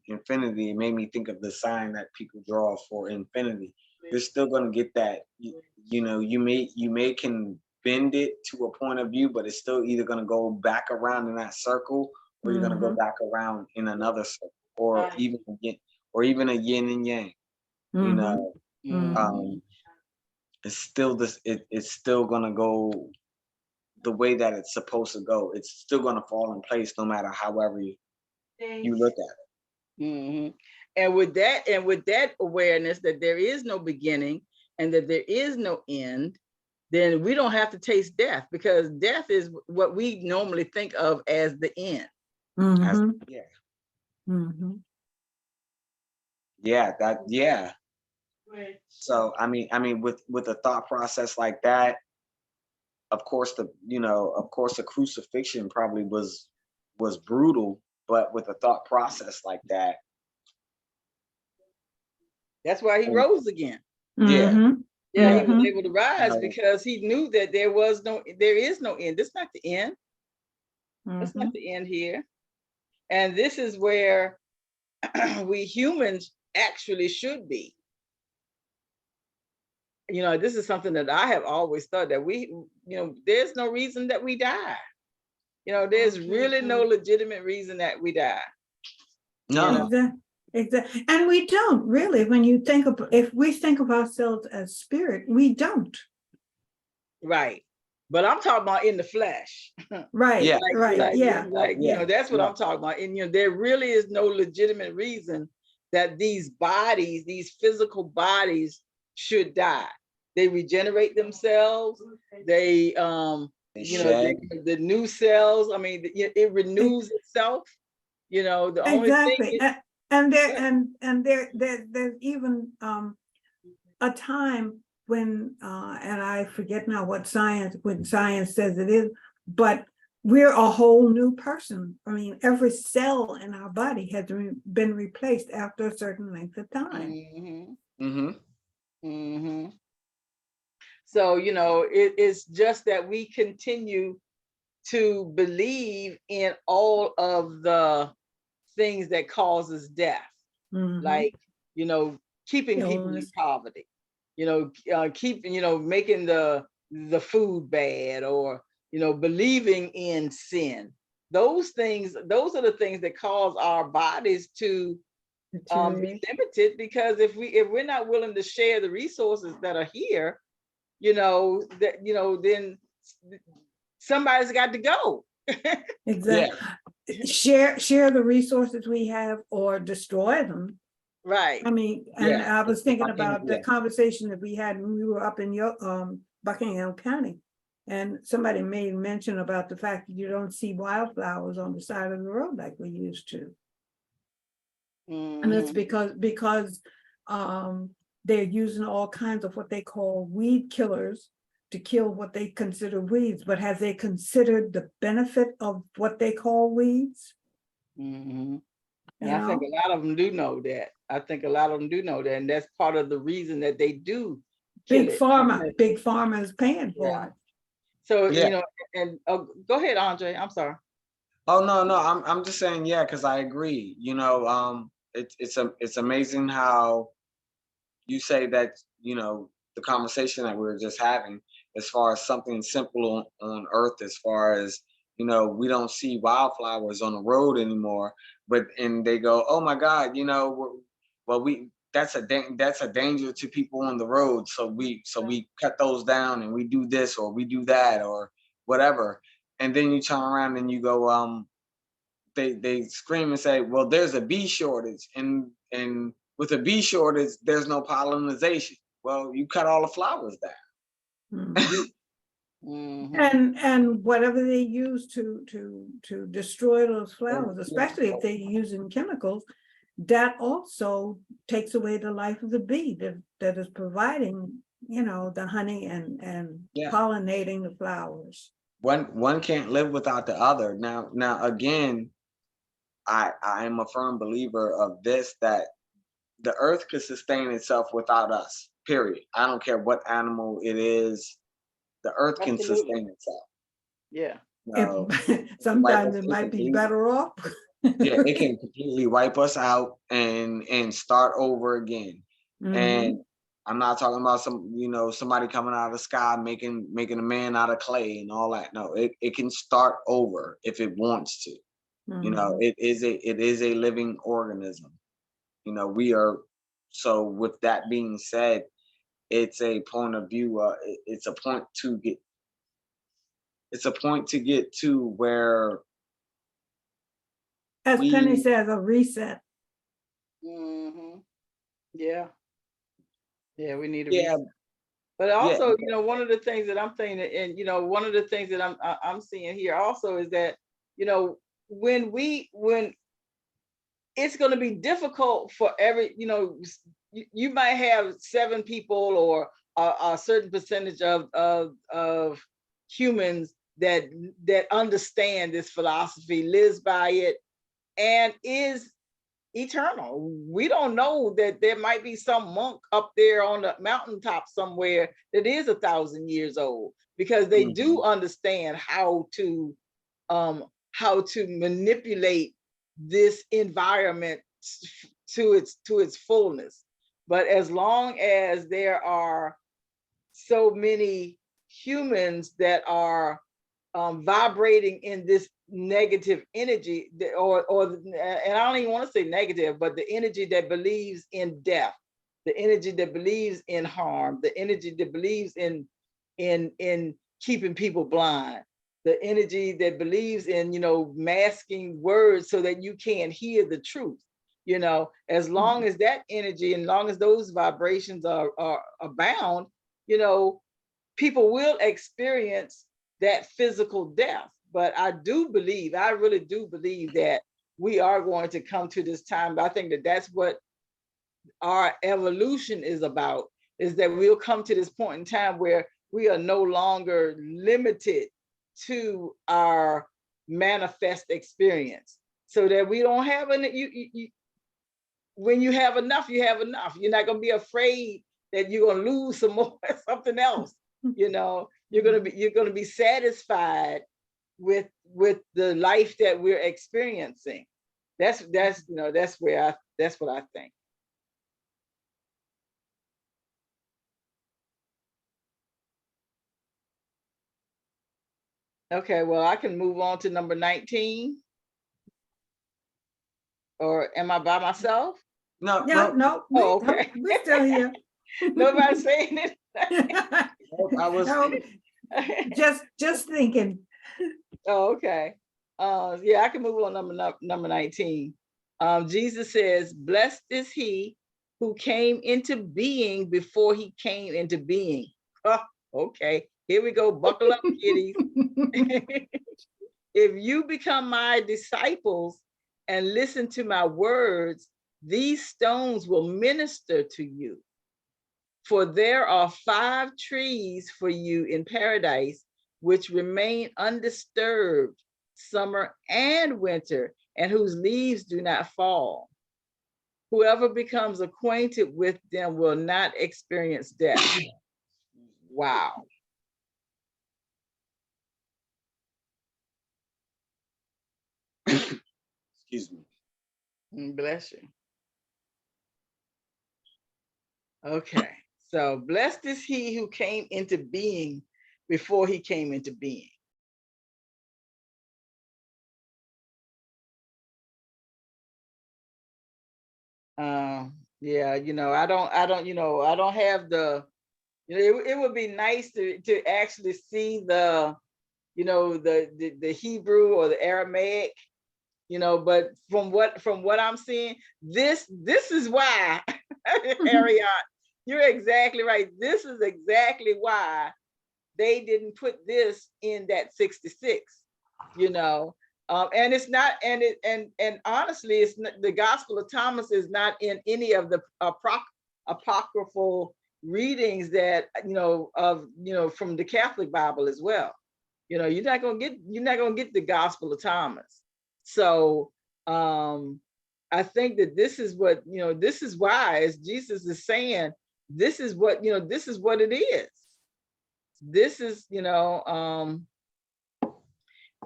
infinity. It made me think of the sign that people draw for infinity. You're still gonna get that. You may can bend it to a point of view, but it's still either gonna go back around in that circle, or you're gonna go back around in another circle, or even a yin and yang. It's still this. It's still gonna go the way that it's supposed to go. It's still gonna fall in place no matter however you look at it. And with that awareness that there is no beginning and that there is no end, then we don't have to taste death, because death is what we normally think of as the end. So I mean, with a thought process like that, of course the crucifixion probably was brutal, but with a thought process like that, that's why he rose again. He was able to rise because he knew that there is no end. This is not the end. That's not the end here. And this is where we humans actually should be. You know, this is something that I have always thought, that we, you know, there's no reason that we die. You know, there's really no legitimate reason that we die. No. Exactly. And we don't really, when you think of, if we think of ourselves as spirit, we don't. Right. But I'm talking about in the flesh. Right, Yeah. right, yeah. You know, that's what Yeah. I'm talking about. And you know, there really is no legitimate reason that these bodies, these physical bodies, should die. They regenerate themselves. They you know, Shed. the new cells, I mean, it renews itself. You know, the only thing Exactly. is, And there's even a time when and I forget now what science, when science says it is, but we're a whole new person. I mean, every cell in our body has been replaced after a certain length of time. Mhm, Mm-hmm. mhm. So, you know, it's just that we continue to believe in all of the things that causes death, Mhm. like, you know, keeping people in Illness. poverty, you know, keeping, you know, making the food bad, or, you know, believing in sin. Those things, those are the things that cause our bodies to be Deteriorate. limited, because if we're not willing to share the resources that are here, you know, that, you know, then somebody's got to go. Exactly. Share the resources we have or destroy them. Right. I mean, and Yeah. I was thinking about the Yeah. conversation that we had when we were up in your Buckingham County. And somebody made mention about the fact that you don't see wildflowers on the side of the road like we used to. And it's Mhm. because they're using all kinds of what they call weed killers to kill what they consider weeds. But have they considered the benefit of what they call weeds? Mhm. You And I think know? a lot of them do know that. I think a lot of them do know that, and that's part of the reason that they do kill Big it. pharma is paying for Yeah. it. So, Yeah. you know, and go ahead, Andre. I'm sorry. Oh no, I'm just saying, yeah, because I agree. You know, it's amazing how you say that, you know, the conversation that we were just having, as far as something simple on earth, as far as, you know, we don't see wildflowers on the road anymore, but and they go, oh my God, you know, well, we that's a danger to people on the road, so we cut those down and we do this or we do that or whatever, and then you turn around and you go, they scream and say, well, there's a bee shortage, and with a bee shortage, there's no pollination. Well, you cut all the flowers down. Mhm. Mhm. And whatever they use to destroy those flowers, especially if they're using chemicals, that also takes away the life of the bee that is providing, you know, the honey and Yeah. pollinating the flowers. One can't live without the other. Now again, I am a firm believer of this, that the earth could sustain itself without us. Period. I don't care what animal it is. The earth can Absolutely. sustain itself. Yeah. No, wipe Sometimes us it out might be completely. better off. Yeah, it can completely wipe us out and start over again. Mhm. And I'm not talking about somebody coming out of the sky making a man out of clay and all that. No, it can start over if it wants to. You know, Mhm. it is a living organism. You know, we are. So with that being said, it's a point of view. It's a point to get. It's a point to get to where As Penny we. says, a reset. Mhm. Yeah. Yeah, we need a Yeah, reset. But yeah. also, you know, one of the things that I'm thinking, and you know, one of the things that I'm seeing here also is that, you know, when it's going to be difficult for every, you know, you might have 7 people or a certain percentage of humans that understand this philosophy, lives by it, and is eternal. We don't know that there might be some monk up there on the mountaintop somewhere that is 1,000 years old, because they do Mhm. understand how to manipulate this environment to its fullness. But as long as there are so many humans that are vibrating in this negative energy, and I don't even want to say negative, but the energy that believes in death, the energy that believes in harm, the energy that believes in keeping people blind, the energy that believes in, masking words so that you can't hear the truth. As long as that energy and long as those vibrations are abound, people will experience that physical death. But I really do believe that we are going to come to this time. But I think that that's what our evolution is about, is that we'll come to this point in time where we are no longer limited to our manifest experience, so that we don't have when you have enough, you have enough. You're not going to be afraid that you're going to lose some more something else. You're going to be satisfied with the life that we're experiencing. That's what I think. Okay, well, I can move on to number 19. Or am I by myself? No, Yeah, no, Oh, okay. we're still here. Nobody's saying it. I was. No, just thinking. Oh, okay. Yeah, I can move on number 19. Jesus says, "Blessed is he who came into being before he came into being." Oh, okay, here we go. Buckle up, kiddies. If you become my disciples and listen to my words, these stones will minister to you. For there are 5 trees for you in paradise, which remain undisturbed summer and winter, and whose leaves do not fall. Whoever becomes acquainted with them will not experience death. Wow. Excuse me. Bless you. Okay, so blessed is he who came into being before he came into being. Yeah, I don't have the, it would be nice to actually see the, the Hebrew or the Aramaic, but from what I'm seeing, this is why, Harriet, you're exactly right. This is exactly why they didn't put this in that 66, and it's not, and honestly, it's not, the Gospel of Thomas is not in any of the apocryphal readings that from the Catholic Bible as well. You're not gonna get the Gospel of Thomas. So I think that this is what, this is why, as Jesus is saying, this is what it is. This is,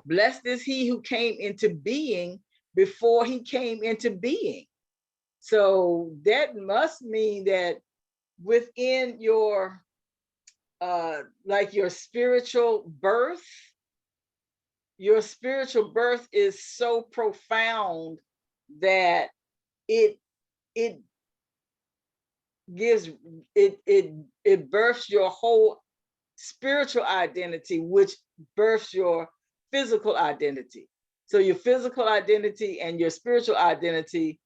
blessed is he who came into being before he came into being. So that must mean that within your like your spiritual birth is so profound that it gives it births your whole spiritual identity, which births your physical identity. So your physical identity and your spiritual identity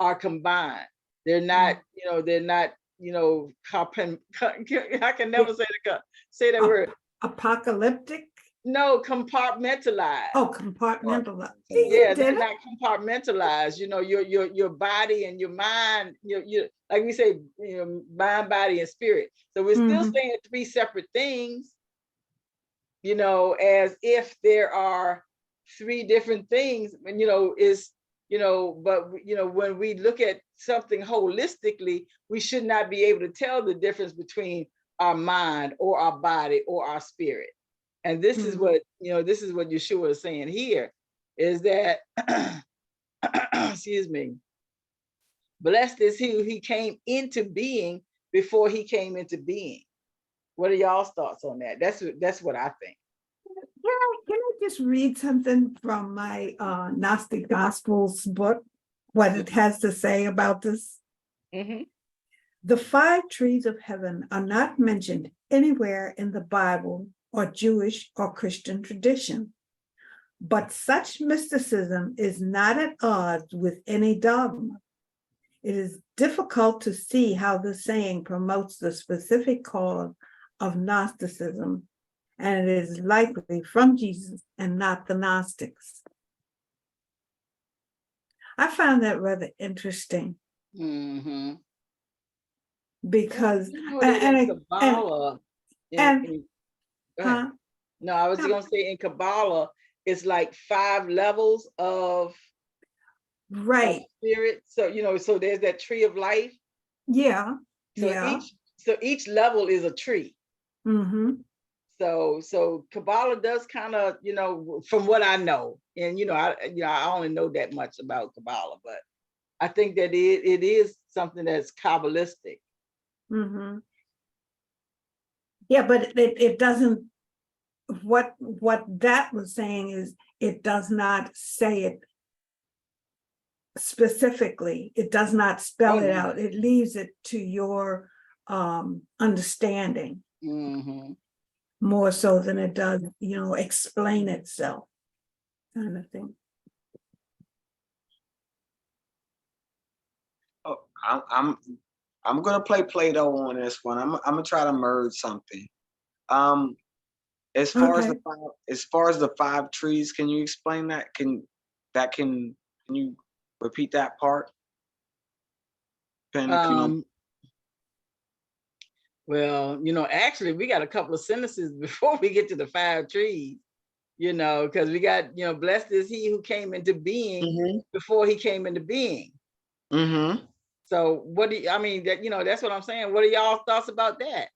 are combined. They're not, they're not, I can never say that word. Apocalyptic? No, compartmentalized. Oh, compartmentalized. Yeah, they're not compartmentalized. Your body and your mind, you like we say, mind, body, and spirit. So we're still saying 3 separate things, as if there are 3 different things, and but when we look at something holistically, we should not be able to tell the difference between our mind or our body or our spirit. And this is what, this is what Yeshua is saying here, is that, excuse me, blessed is he who came into being before he came into being. What are y'all's thoughts on that? That's what I think. Can I just read something from my Gnostic Gospels book, what it has to say about this? Mhm. The 5 trees of heaven are not mentioned anywhere in the Bible or Jewish or Christian tradition. But such mysticism is not at odds with any dogma. It is difficult to see how the saying promotes the specific cause of Gnosticism, and it is likely from Jesus and not the Gnostics. I found that rather interesting Mhm. because, You know that in Kabbalah, and go ahead. huh? No, I was No. gonna say in Kabbalah, it's like 5 levels of Right, spirit. So so there's that tree of life. yeah, So yeah. each level is a tree. Mm-hmm. So Kabbalah does kind of, from what I know, and I only know that much about Kabbalah, but I think that it is something that's Kabbalistic. Mm-hmm. Yeah, but it doesn't, what that was saying is it does not say it specifically. It does not spell Oh, it no. out. It leaves it to your understanding Mm-hmm. more so than it does, explain itself kind of thing. Oh, I'm gonna play Play-Doh on this one. I'm gonna try to merge something. Um, Okay. as far as the 5 trees, can you explain that? Can you repeat that part? Pen, if you don't. Um, well, actually, we got a couple of sentences before we get to the 5 trees. Because we got, blessed is he who came into being Mhm. before he came into being. Mhm. So what do you, I mean, that's what I'm saying. What are y'all thoughts about that?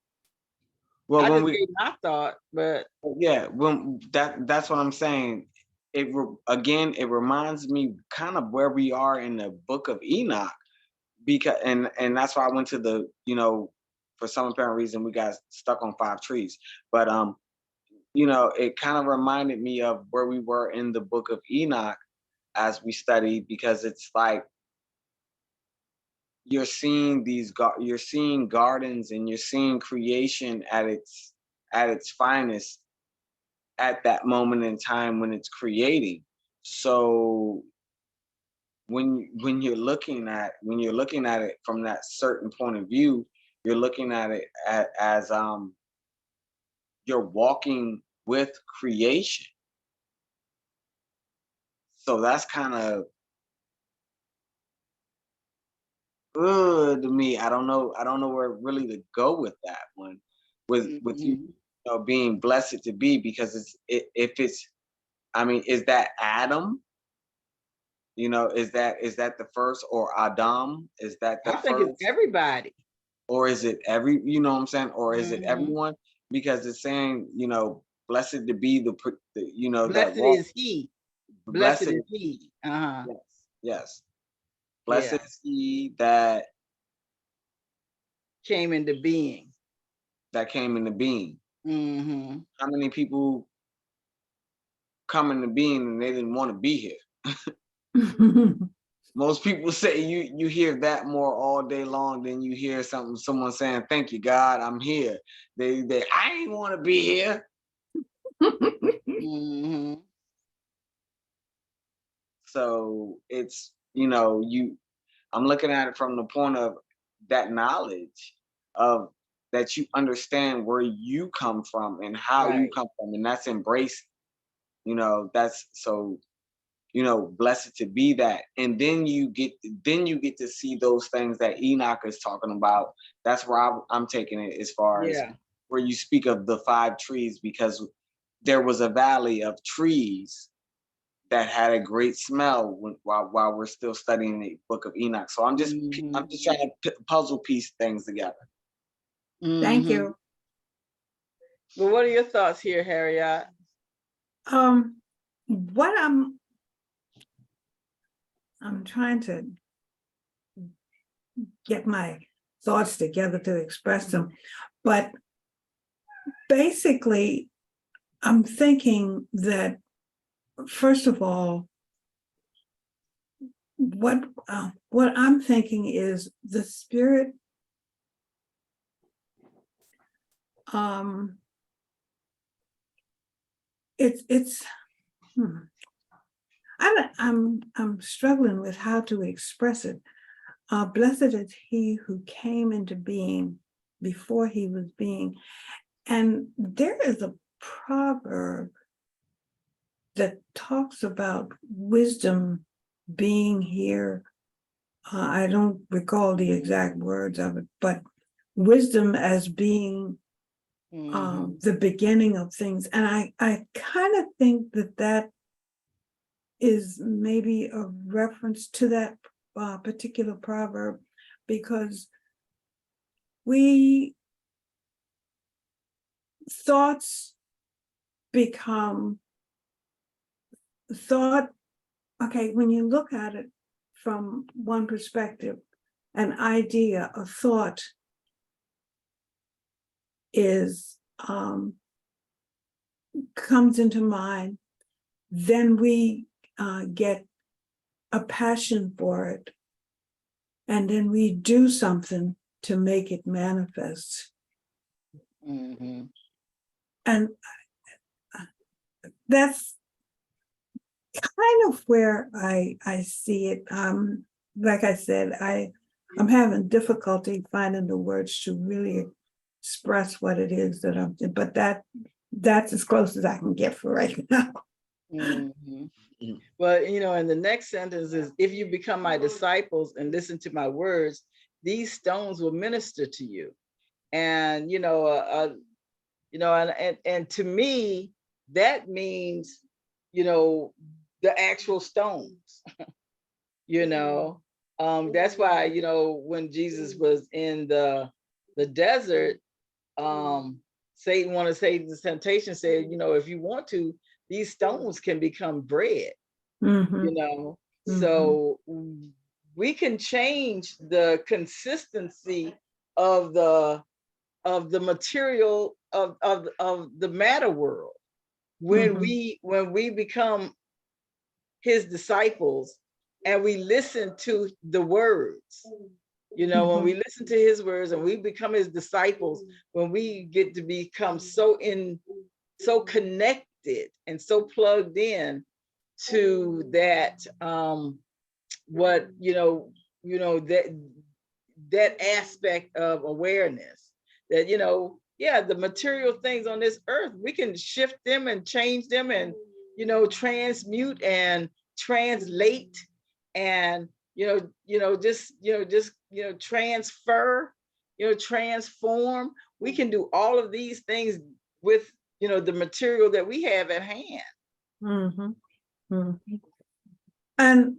Well, I when just we gave my thought, but yeah, when that's what I'm saying. Again, it reminds me kind of where we are in the book of Enoch, because and that's why I went to the, for some apparent reason we got stuck on 5 trees. But it kind of reminded me of where we were in the book of Enoch as we studied, because it's like you're seeing gardens and you're seeing creation at its finest at that moment in time when it's creating. So when you're looking at it from that certain point of view, you're looking at it as you're walking with creation. So that's kind of good to me. I don't know where really to go with that one, with you, mhm. being blessed to be, because if it's, I mean, is that Adam? Is that the first, or Adam? Is that the I think it's first, everybody. or is it what I'm saying, or is it Mhm. everyone? Because it's saying, blessed to be that Blessed walk. is he. Blessed Blessed, is he. Uh-huh. yes, yes. Blessed Yeah. is he that Came into being. came into being. Hmm. How many people come into being and they didn't want to be here? Most people say you hear that more all day long than you hear someone saying, "Thank you, God, I'm here." They I ain't want to be here. Hmm. So it's, I'm looking at it from the point of that knowledge of that you understand where you come from and how you Right. come from, and that's embraced. That's so, blessed to be that. And then you get to see those things that Enoch is talking about. That's where I'm taking it, as far as Yeah. where you speak of the 5 trees, because there was a valley of trees that had a great smell while we're still studying the book of Enoch. So I'm Hmm. just trying to puzzle piece things together. Thank Hmm. you. But what are your thoughts here, Harriet? What I'm trying to get my thoughts together to express them. But basically, I'm thinking that, first of all, what I'm thinking is the Spirit it's I'm struggling with how to express it. Blessed is he who came into being before he was being. And there is a proverb that talks about wisdom being here. I don't recall the exact words of it, but wisdom as being the beginning of things. And I kind of think that that is maybe a reference to that particular proverb, because thoughts become thought. Okay, when you look at it from one perspective, an idea, a thought is comes into mind, then we get a passion for it, and then we do something to make it manifest. And that's kind of where I see it. Like I said, I'm having difficulty finding the words to really express what it is that I'm doing, but that's as close as I can get for right now. Well, and the next sentence is, if you become my disciples and listen to my words, these stones will minister to you. And and to me, that means the actual stones. That's why when Jesus was in the desert, Satan wanted to say the temptation, said, if you want to, these stones can become bread. So we can change the consistency of the material of the matter world when we become his disciples and we listen to the words. When we listen to his words and we become his disciples, when we get to become so connected and so plugged in to that, that aspect of awareness, that the material things on this earth, we can shift them and change them and transmute and translate and transfer, transform. We can do all of these things with the material that we have at hand. And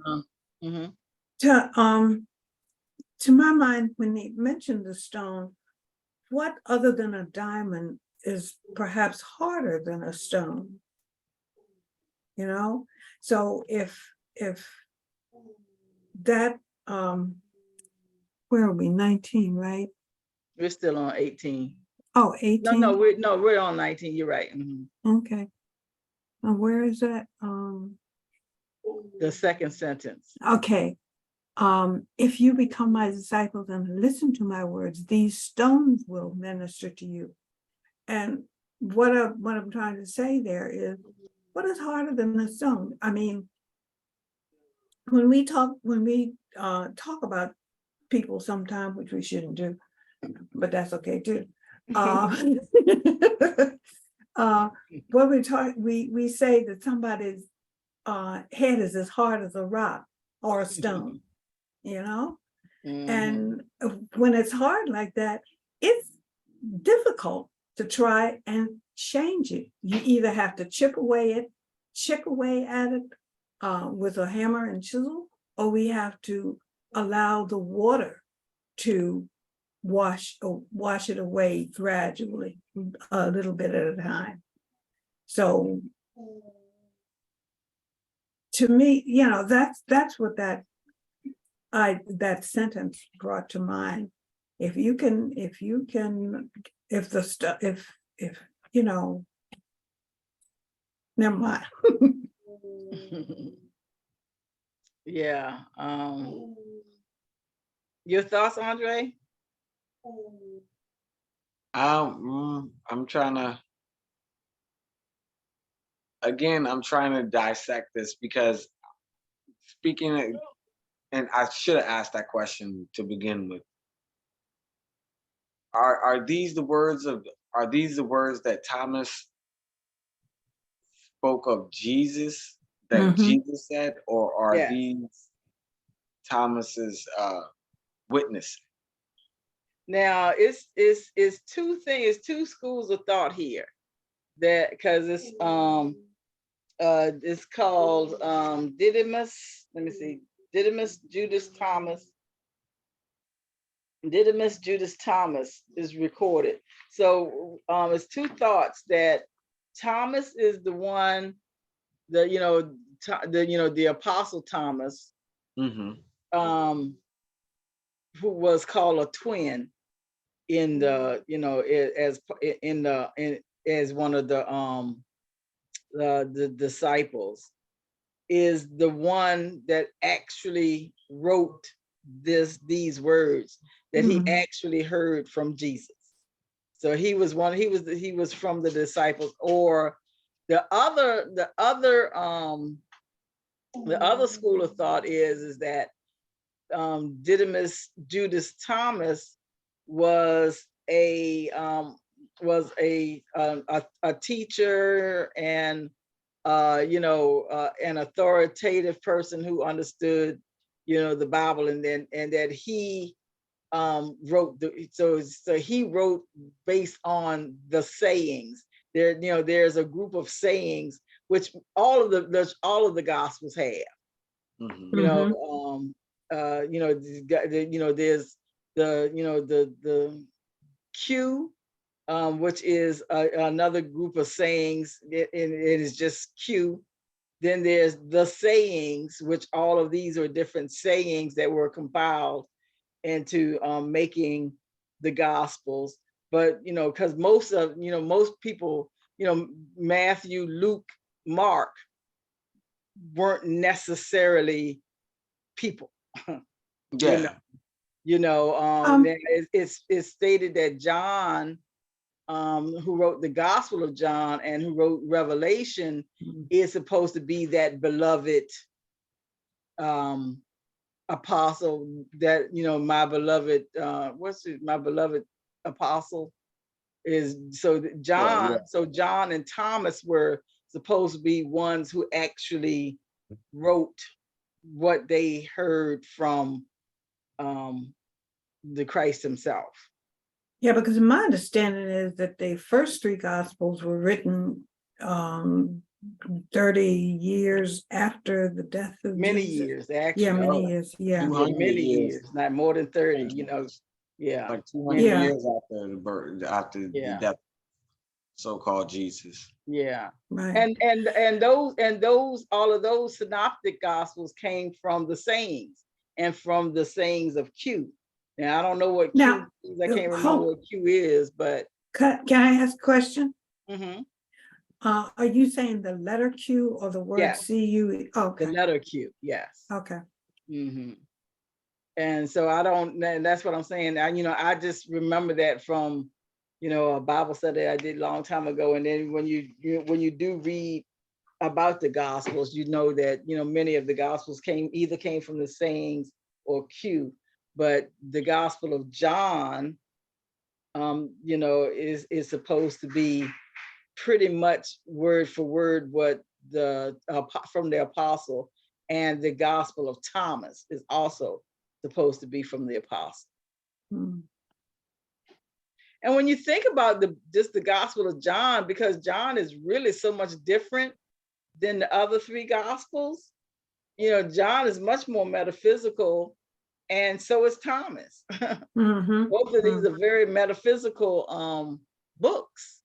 to my mind, when they mentioned the stone, what other than a diamond is perhaps harder than a stone? So if that where are we, 19, right? We're still on 18. Oh, 18. No, we're on 19. You're right. Okay. Where is that? The second sentence. Okay. If you become my disciples and listen to my words, these stones will minister to you. And what I'm trying to say there is, what is harder than a stone? I mean, when we talk about people sometimes, which we shouldn't do, but that's okay too. When we talk, we say that somebody's head is as hard as a rock or a stone, and when it's hard like that, it's difficult to try and change it. You either have to chip away at it with a hammer and chisel, or we have to allow the water to wash it away gradually, a little bit at a time. So to me, that's what that that sentence brought to mind. If the stuff, if, you know, never mind. Yeah. Your thoughts, Andre? I'm trying to, again, I'm trying to dissect this because and I should have asked that question to begin with. Are these the words that Thomas spoke of Jesus, that Mhm. Jesus said, or are Yes. these Thomas's witness? Now it's two things, two schools of thought here. That because it's called Didymus. Let me see. Didymus Judas Thomas. Didymus Judas Thomas is recorded. So it's two thoughts that Thomas is the one, the Apostle Thomas, Mm-hmm. who was called a twin in the, as one of the disciples, is the one that actually wrote these words that he Mhm. actually heard from Jesus. So he was from the disciples. Or the other school of thought is that Didymus Judas Thomas was a teacher and an authoritative person who understood the Bible, and that he wrote so he wrote based on the sayings. There's a group of sayings which all of the gospels have. Mm-hmm. There's the Q, which is another group of sayings, and it is just Q. Then there's the sayings, which all of these are different sayings that were compiled into making the gospels. But because most people, Matthew, Luke, Mark weren't necessarily people. Yeah. It's stated that John, who wrote the Gospel of John and who wrote Revelation, is supposed to be that beloved apostle, that my beloved my beloved apostle is. So Yeah. John and Thomas were supposed to be ones who actually wrote what they heard from the Christ himself. Yeah, because my understanding is that the first three gospels were written 30 years after the death of Many Jesus. years, actually. Yeah, many years. Yeah. 200 many years. years, not more than 30. Yeah. Like 200 Yeah. years after the birth, after the death, so-called Jesus. Yeah. Right. And those all of those synoptic gospels came from the sayings and from the sayings of Q. Now I don't know what Q Now, is. I can't remember what Q is, but can I ask a question? mhm. Are you saying the letter Q or the word Yes. CU? Okay. The letter Q, yes. Okay. Mhm. And so and that's what I'm saying. I just remember that from, a Bible study I did a long time ago. And then when you do read about the Gospels, that, many of the Gospels either came from the sayings or Q, but the Gospel of John, is supposed to be pretty much word for word what from the apostle, and the Gospel of Thomas is also supposed to be from the apostle. Hmm. And when you think about just the Gospel of John, because John is really so much different than the other three Gospels, John is much more metaphysical, and so is Thomas. Mhm. Both of these are very metaphysical books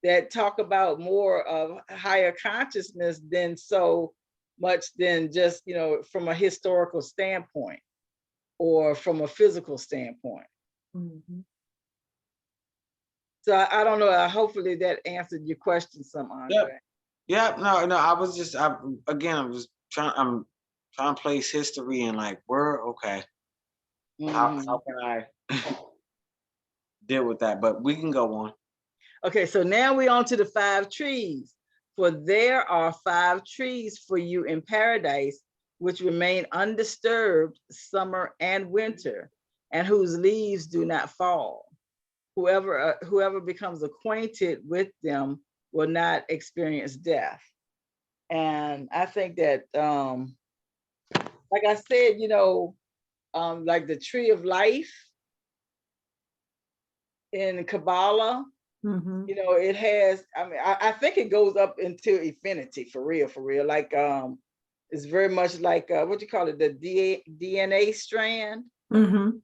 that talk about more of higher consciousness than so much than just, from a historical standpoint. or from a physical standpoint. Mhm. So I don't know. Hopefully that answered your question, some Andre. Yeah, no, I was just, I'm trying to place history and like, where, okay, how Mhm. can I deal with that? But we can go on. Okay, so now we're on to the 5 trees. For there are 5 trees for you in paradise, which remain undisturbed summer and winter, and whose leaves do not fall. Whoever becomes acquainted with them will not experience death. And I think that, like I said, like the tree of life in Kabbalah, Mhm. it has, I mean, I think it goes up into infinity for real, for real. Like, it's very much like, what you call it, the DNA strand. Mhm.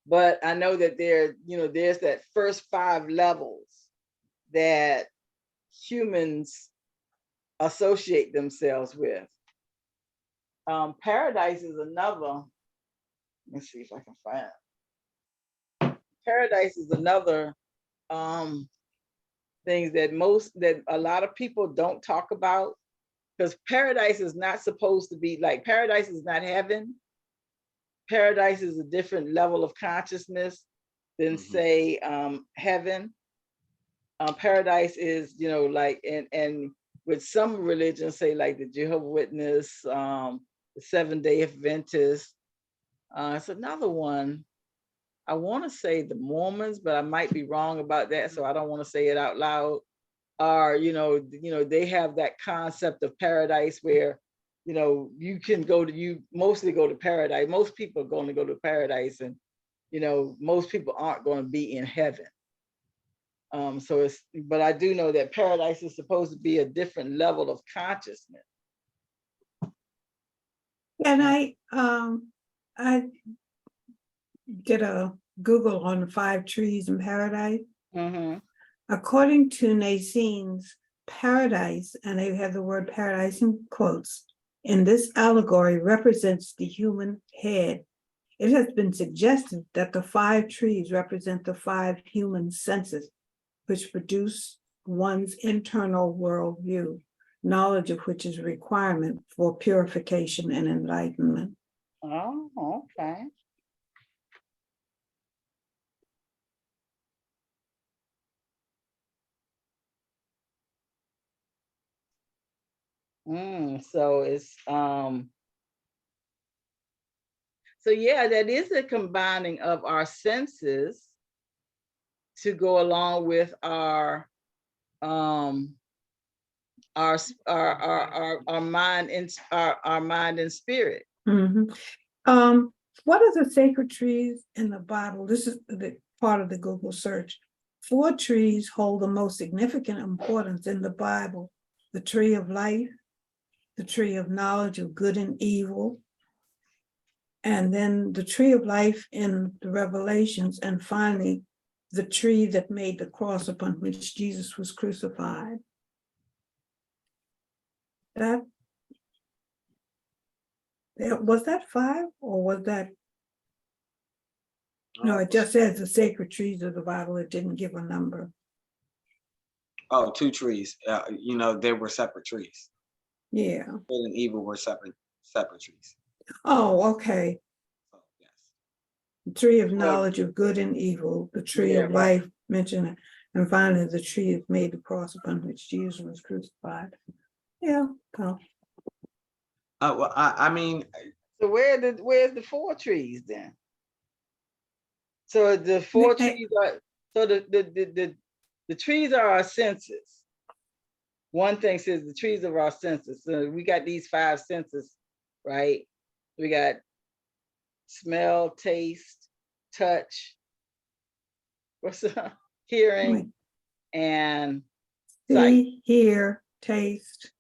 But I know that there's that first 5 levels that humans associate themselves with. Paradise is another. Let's see if I can find it. Paradise is another things that a lot of people don't talk about, because paradise is not supposed to be like, paradise is not heaven. Paradise is a different level of consciousness than say heaven. Paradise is, like, and with some religions, say like the Jehovah's Witness, the Seventh-day Adventist. It's another one. I want to say the Mormons, but I might be wrong about that, so I don't want to say it out loud. Or they have that concept of paradise where you can mostly go to paradise. Most people are going to go to paradise, and most people aren't going to be in heaven. But I do know that paradise is supposed to be a different level of consciousness. And I did a Google on the 5 trees in paradise. Mm-hmm. According to Nazine's paradise, and they have the word paradise in quotes, in this allegory represents the human head. It has been suggested that the 5 trees represent the 5 human senses, which produce one's internal worldview, knowledge of which is a requirement for purification and enlightenment. Oh, okay. So it's so yeah, that is a combining of our senses to go along with our mind and our mind and spirit. Mhm. What are the sacred trees in the Bible? This is the part of the Google search. 4 trees hold the most significant importance in the Bible: the tree of life, the tree of knowledge of good and evil, and then the tree of life in the Revelations, and finally, the tree that made the cross upon which Jesus was crucified. Was that 5 or was that? No, it just says the sacred trees of the Bible. It didn't give a number. Oh, 2 trees. They were separate trees. Yeah. Good and evil were separate trees. Oh, okay. So, yes. The tree of knowledge of good and evil, the tree Yeah, of right. life mentioned, and finally the tree that made the cross upon which Jesus was crucified. Yeah. Oh. Well, I mean, So where's the 4 trees then? So the 4 trees are, so the trees are our senses. One thing says the trees are our senses. So we got these 5 senses, right? We got smell, taste, touch, hearing, and sight. See, hear, taste.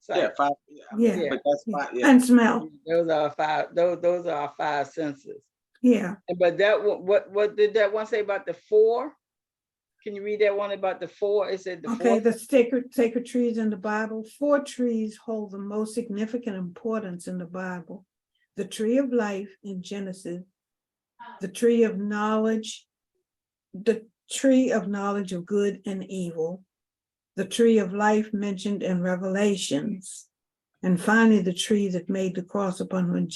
yeah, 5. Yeah. But that's 5. Yeah. And smell. Those are our 5. Those are our 5 senses. Yeah. But that what did that one say about the 4? Can you read that one about the four? It said the Okay, four. the sacred trees in the Bible. 4 trees hold the most significant importance in the Bible. The tree of life in Genesis, the tree of knowledge, the tree of knowledge of good and evil, the tree of life mentioned in Revelations, and finally the tree that made the cross upon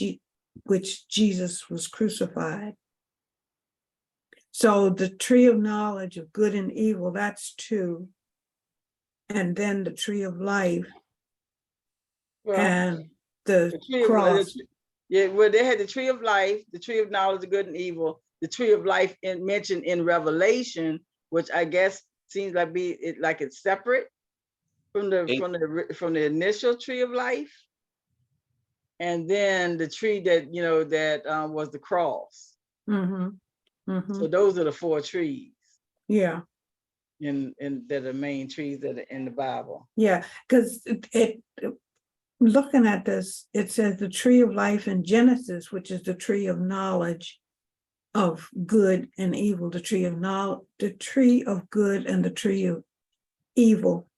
which Jesus was crucified. So the tree of knowledge of good and evil, that's 2. And then the tree of life Well, and the tree of cross. yeah, well, they had the tree of life, the tree of knowledge of good and evil, the tree of life mentioned in Revelation, which I guess seems like it's separate from the initial tree of life, and then the tree that that was the cross. Mhm, mhm. So those are the 4 trees Yeah, in that are main trees that are in the Bible. yeah, because looking at this, it says the tree of life in Genesis, which is the tree of knowledge of good and evil, the tree of knowledge, the tree of good and the tree of evil.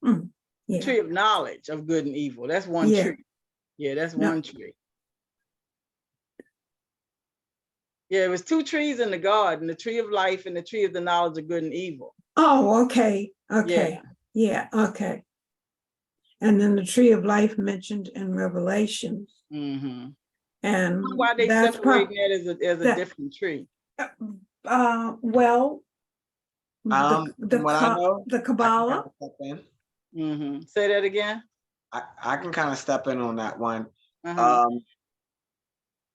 The Yeah, tree of knowledge of good and evil. That's one Yeah. tree. Yeah, that's No. one tree. Yeah, it was 2 trees in the garden, the tree of life and the tree of the knowledge of good and evil. Oh, okay, okay, yeah, okay. And then the tree of life mentioned in Revelations, Mm-hmm. and Why they that's separating that as a that- different tree? well, From what I know, the I can Kabbalah. kinda step in. Mm-hmm. Say that again. I can kind of step in on that one. Uh-huh.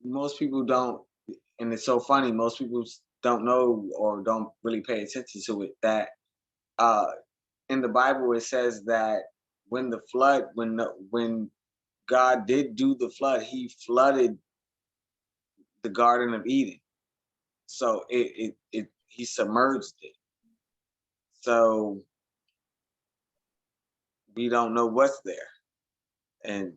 Most people don't, and it's so funny, most people don't know or don't really pay attention to it, that in the Bible it says that when the flood, when God did do the flood, he flooded the Garden of Eden. So he submerged it. So we don't know what's there. And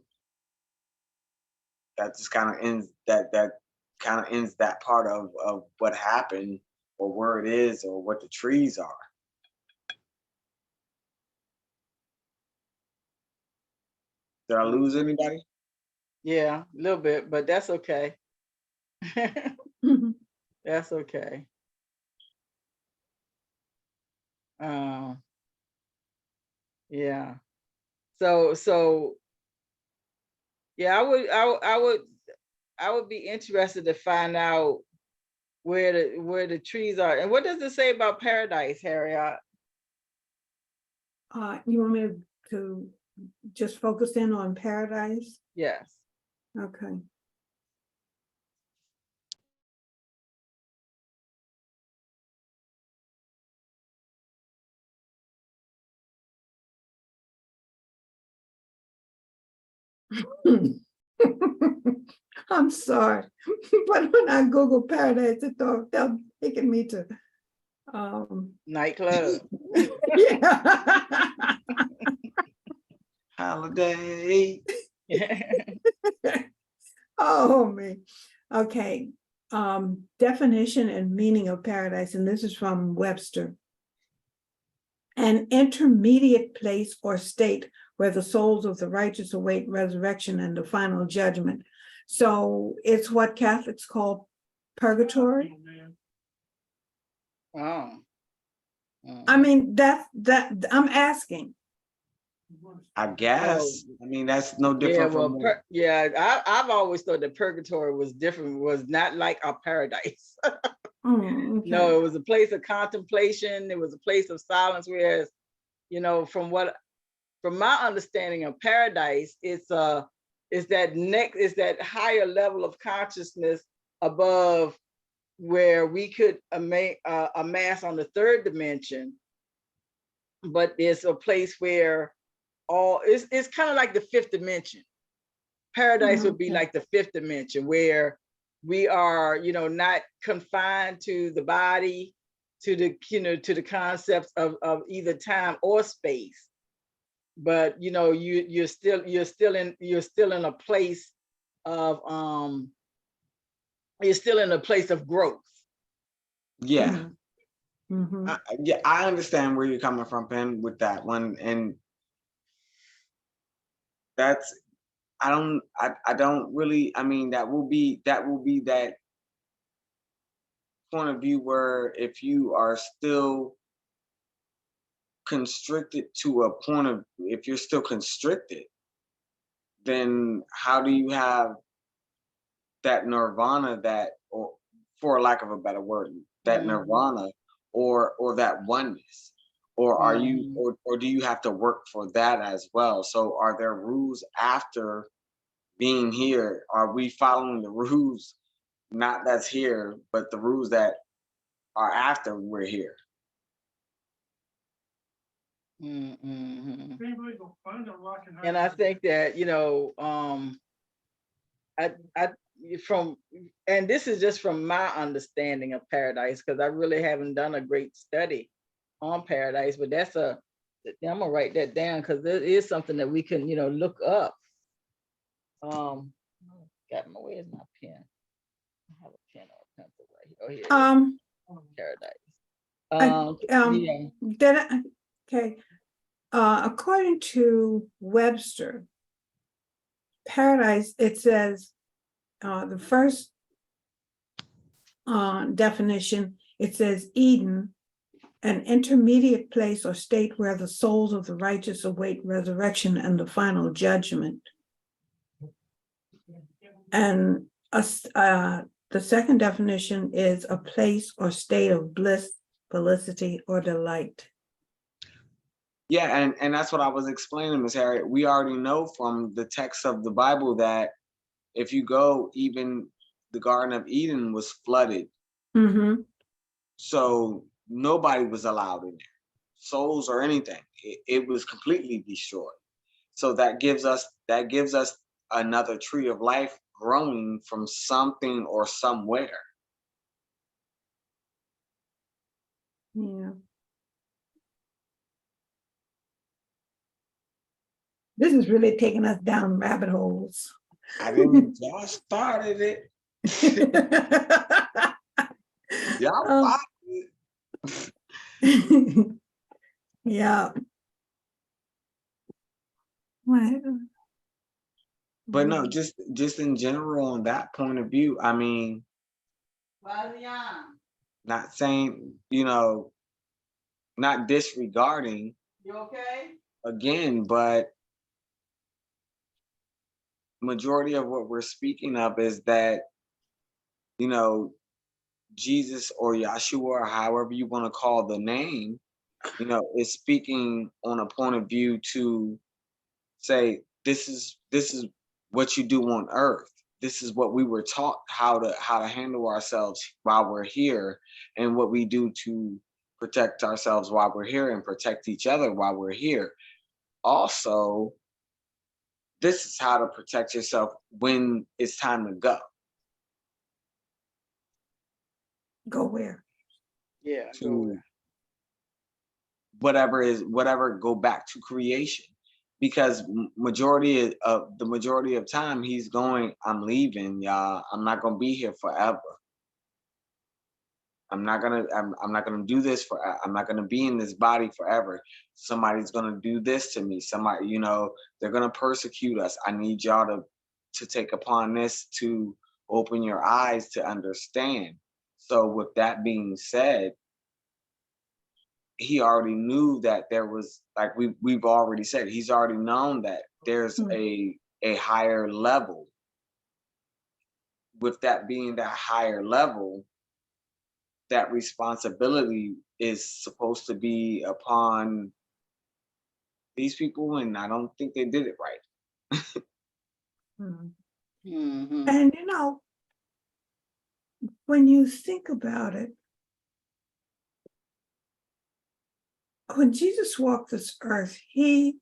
that just kind of ends that part of what happened, or where it is, or what the trees are. Did I lose anybody? Yeah, a little bit, but that's okay. Mhm. That's okay. Yeah. So yeah, I would be interested to find out where the trees are. And what does it say about paradise, Harriet? You want me to just focus in on paradise? Yes. Okay. I'm sorry, but when I Google paradise, it thought that taking me to, Nightclub. yeah. Holiday. Oh, me. Okay. Definition and meaning of paradise, and this is from Webster. An intermediate place or state where the souls of the righteous await resurrection and the final judgment. So it's what Catholics call purgatory. Oh. I mean, that I'm asking. I guess. I mean, that's no Yeah, different well, from I've always thought that purgatory was different, was not like our paradise. Okay. No, it was a place of contemplation. It was a place of silence. Whereas, from my understanding of paradise, it's that higher level of consciousness above where we could amass on the 3rd dimension. But it's a place where it's kind of like the 5th dimension. Paradise would be Okay. like the 5th dimension, where we are, not confined to the body, to the concepts of either time or space, but you're still in a place of you're still in a place of growth. Yeah. Mhm. Mhm. Yeah, I understand where you're coming from, Pen, with that one, and that's I don't really. I mean, that will be that point of view where if you are still constricted to a point of, if you're still constricted, then how do you have that nirvana, that, or for lack of a better word, that Mhm. nirvana, or that oneness, or are you, Mhm. or do you have to work for that as well? So are there rules after being here? Are we following the rules, not that's here, but the rules that are after we're here? Mhm. Anybody go find a rock and hide And I it. think that, I from, and this is just from my understanding of paradise, because I really haven't done a great study on paradise, but I'm gonna write that down because there is something that we can, look up. Um, where's my pen? I have a pen or a pencil right here. Oh, here it is. Um, Paradise. I, Yeah. okay. According to Webster, paradise, it says, the first definition, it says Eden, an intermediate place or state where the souls of the righteous await resurrection and the final judgment. And the second definition is a place or state of bliss, felicity, or delight. Yeah, and that's what I was explaining, Miss Harriet. We already know from the text of the Bible that if you go, even the Garden of Eden was flooded, Mm-hmm. so nobody was allowed in there, souls or anything. It was completely destroyed. So that gives us another tree of life growing from something or somewhere. Yeah. This is really taking us down rabbit holes. I didn't. Y'all started it. Y'all Oh. started it. Yeah. What? But no, just in general, on that point of view, I mean, Fabian, not saying, not disregarding you okay? again, but majority of what we're speaking of is that, you know, Jesus or Yahshua, or however you want to call the name, is speaking on a point of view to say, this is what you do on earth. This is what we were taught how to handle ourselves while we're here, and what we do to protect ourselves while we're here and protect each other while we're here. Also, this is how to protect yourself when it's time to go Go where? Yeah, go to with. whatever, go back to creation, because majority of time he's going, I'm leaving, y'all. I'm not gonna be here forever. I'm not gonna do this for, I'm not gonna be in this body forever. Somebody's gonna do this to me. Somebody, they're gonna persecute us. I need y'all to take upon this to open your eyes to understand. So with that being said, he already knew that there was, like we've already said, he's already known that there's Hmm. a higher level. With that being that higher level, that responsibility is supposed to be upon these people, and I don't think they did it right. Hmm. Mm-hmm. And when you think about it, when Jesus walked this earth, he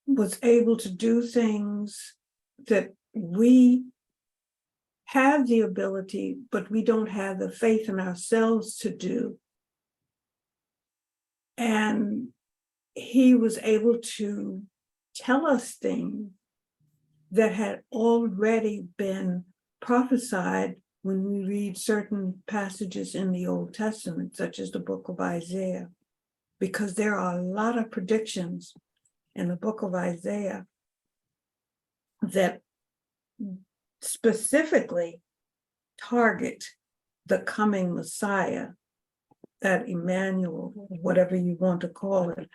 was able to do things that we have the ability, but we don't have the faith in ourselves to do. And he was able to tell us things that had already been prophesied when we read certain passages in the Old Testament, such as the book of Isaiah, because there are a lot of predictions in the book of Isaiah that specifically target the coming Messiah, that Emmanuel, whatever you want to call it,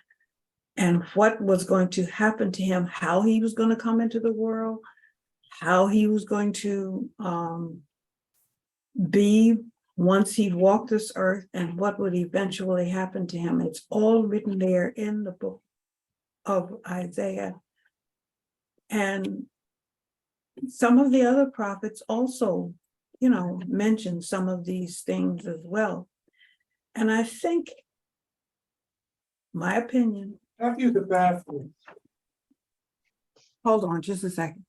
and what was going to happen to him, how he was going to come into the world, how he was going to be once he walked this earth, and what would eventually happen to him. It's all written there in the book of Isaiah. And some of the other prophets also, mention some of these things as well. And I think, my opinion, I've used the bathroom. hold on just a second.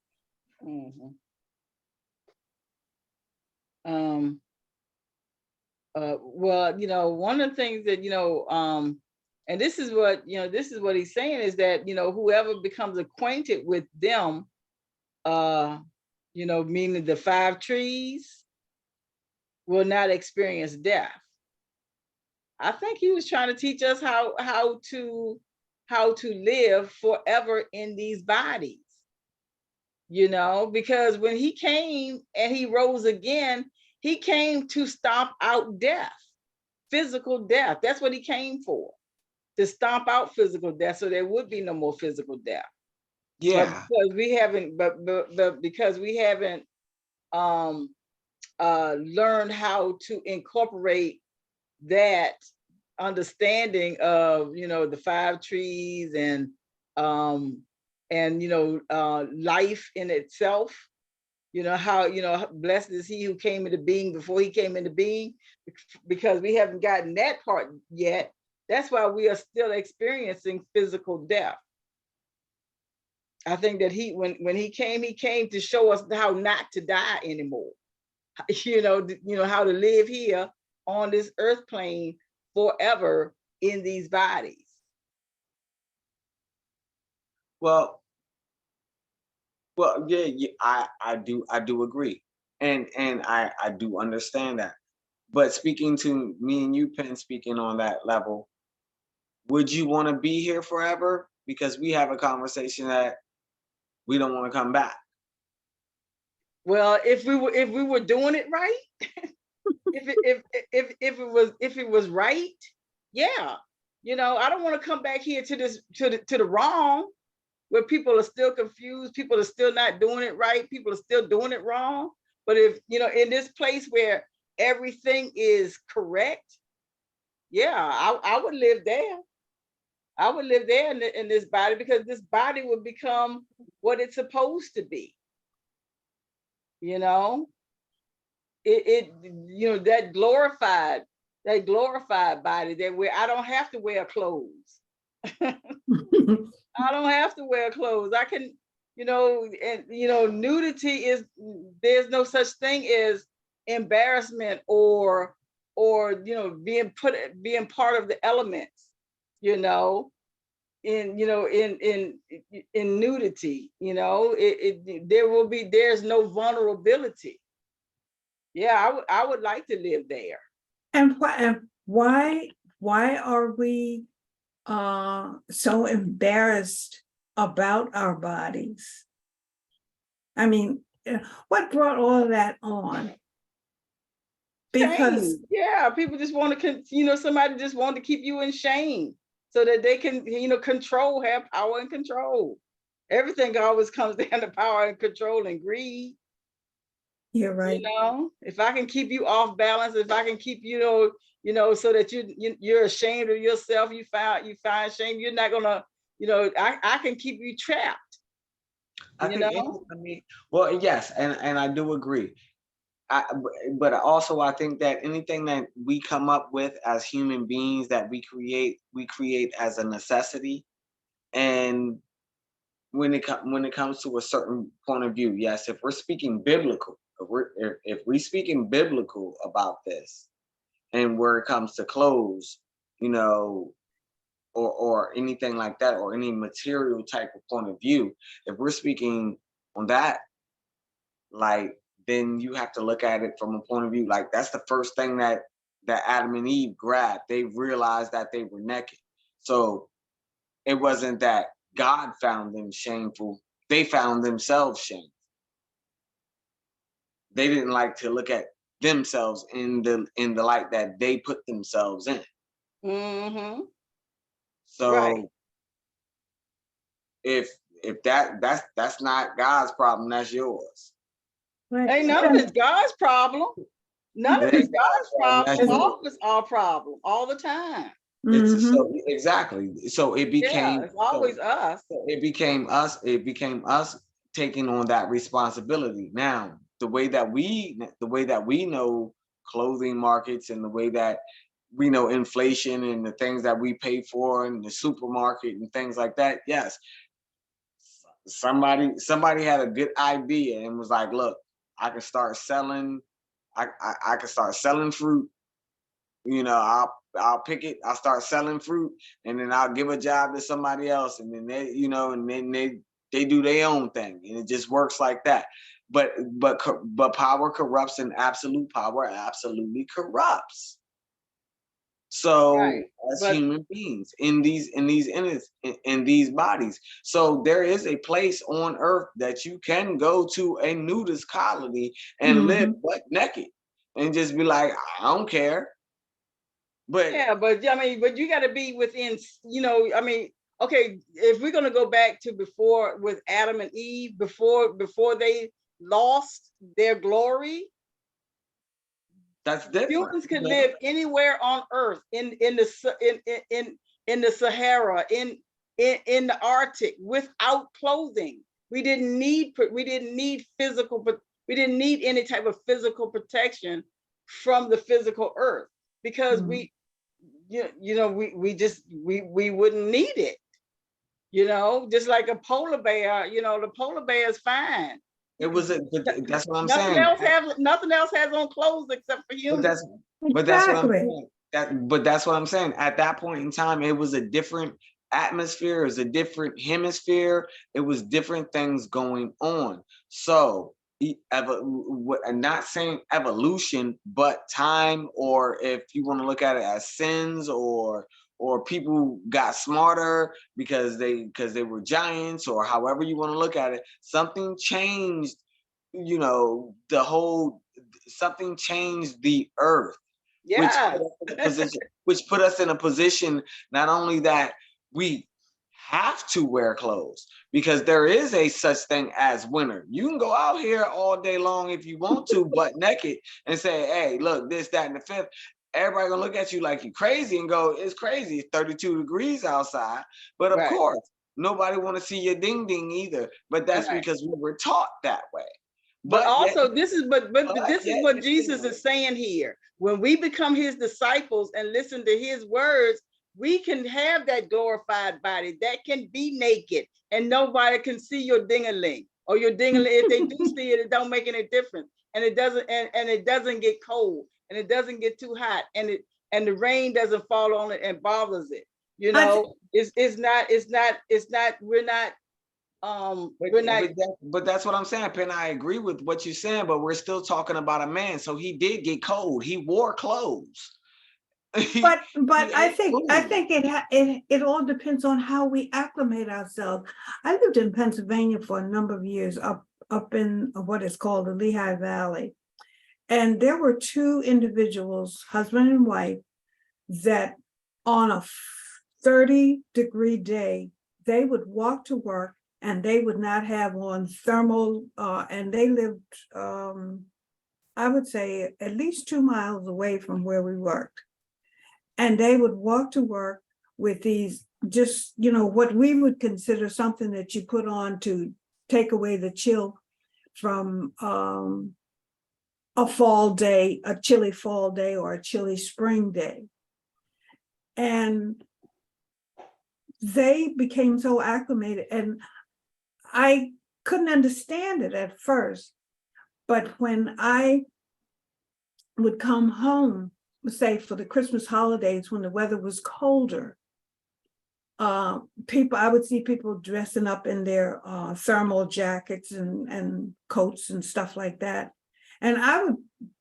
Mhm. Well, one of the things that, and this is what, he's saying is that, whoever becomes acquainted with them, meaning the 5 trees, will not experience death. I think he was trying to teach us how to live forever in these bodies, because when he came and he rose again, he came to stomp out death, physical death. That's what he came for, to stomp out physical death, so there would be no more physical death. Yeah. But because we haven't learned how to incorporate that understanding of the 5 trees and life in itself, how blessed is he who came into being before he came into being, because we haven't gotten that part yet. That's why we are still experiencing physical death. I think that when he came to show us how not to die anymore, how to live here on this earth plane forever in these bodies. Well, yeah, I do agree, and I do understand that. But speaking to me and you, Penn, speaking on that level, would you want to be here forever? Because we have a conversation that we don't want to come back. Well, if we were doing it right, if it was right, yeah. I don't want to come back here to the wrong, where people are still confused, people are still not doing it right, people are still doing it wrong. But if in this place where everything is correct, yeah, I would live there. I would live there in this body, because this body would become what it's supposed to be. That glorified body, that where I don't have to wear clothes. I don't have to wear clothes. I can, nudity is, there's no such thing as embarrassment or being part of the elements, in nudity, there's no vulnerability. Yeah, I would like to live there. And why are we so embarrassed about our bodies? I mean, what brought all that on? Because Shame. Yeah, people just want to, somebody just want to keep you in shame so that they can, have power and control. Everything always comes down to power and control and greed. you're right. If I can keep you off balance, if I can keep so that you're ashamed of yourself, you find shame, you're not gonna, I can keep you trapped. Well, yes, and I do agree. But also I think that anything that we come up with as human beings that we create as a necessity. And when it comes to a certain point of view, yes, if we're speaking biblical, if we speaking biblical about this, and where it comes to clothes, or anything like that, or any material type of point of view, if we're speaking on that, like, then you have to look at it from a point of view like that's the first thing that Adam and Eve grabbed. They realized that they were naked. So it wasn't that God found them shameful; they found themselves shameful. They didn't like to look at themselves in the light that they put themselves in. Mm-hmm. So Right. if that's not God's problem, that's yours. Right. Ain't none of it's God's problem. None of It it's ain't God's God's problem, problem. that's yours. All of it's our problem all the time. It's Mhm. so exactly. So it Yeah, became it's always us. it became us. It became us taking on that responsibility. Now, the way that we know clothing markets and the way that we know inflation and the things that we pay for in the supermarket and things like that. Yes, somebody had a good idea and was like, look, I can start selling. I can start selling fruit. You know, I'll pick it. I'll start selling fruit, and then I'll give a job to somebody else, and then they, you know, and then they do their own thing, and it just works like that. But power corrupts, and absolute power absolutely corrupts. So Right. as But human beings in these bodies, so there is a place on earth that you can go to a nudist colony and live Mhm. butt naked and just be like, I don't care. But yeah, but I mean, but you got to be within, I mean, okay, if we're going to go back to before with Adam and Eve, before they lost their glory, that's different. humans could live anywhere on earth in the Sahara, in the Arctic without clothing. We didn't need physical, but we didn't need any type of physical protection from the physical earth because Mhm. we wouldn't need it. Just like a polar bear, the polar bear is fine. But that's what I'm Nothing saying. else has on clothes except for But humans. that's what I'm Exactly. saying. But that's what I'm saying. At that point in time, it was a different atmosphere, it was a different hemisphere, it was different things going on. So I'm not saying evolution, but time, or if you want to look at it as sins, or people got smarter because they were giants, or however you want to look at it, something changed, something changed the earth, which Yeah. put us in a position, not only that we have to wear clothes, because there is a such thing as winter. You can go out here all day long if you want to, butt naked, and say, hey, look, this, that, and the fifth. Everybody gonna look at you like you crazy and go, it's crazy, it's 32 degrees outside. But of Right. course, nobody want to see your ding ding either. But that's Right. because we were taught that way. But But yet, also, this is yet what and Jesus still, is saying here. When we become his disciples and listen to his words, we can have that glorified body that can be naked and nobody can see your ding-a-ling, or your ding-a-ling. If they do see it, it don't make any difference. And it doesn't, and it doesn't get cold, and it doesn't get too hot, and the rain doesn't fall on it and bothers it. We're not. but that's what I'm saying, Pen. I agree with what you're saying, but we're still talking about a man. So he did get cold. He wore clothes. But He I ate think food. it all depends on how we acclimate ourselves. I lived in Pennsylvania for a number of years up in what is called the Lehigh Valley. And there were two individuals, husband and wife, that on a 30-degree day, they would walk to work and they would not have on thermal, and they lived, I would say, at least 2 miles away from where we worked. And they would walk to work with these, just, what we would consider something that you put on to take away the chill from a fall day, a chilly fall day, or a chilly spring day. And they became so acclimated, and I couldn't understand it at first. But when I would come home, say for the Christmas holidays, when the weather was colder, I would see people dressing up in their thermal jackets and coats and stuff like that. And I would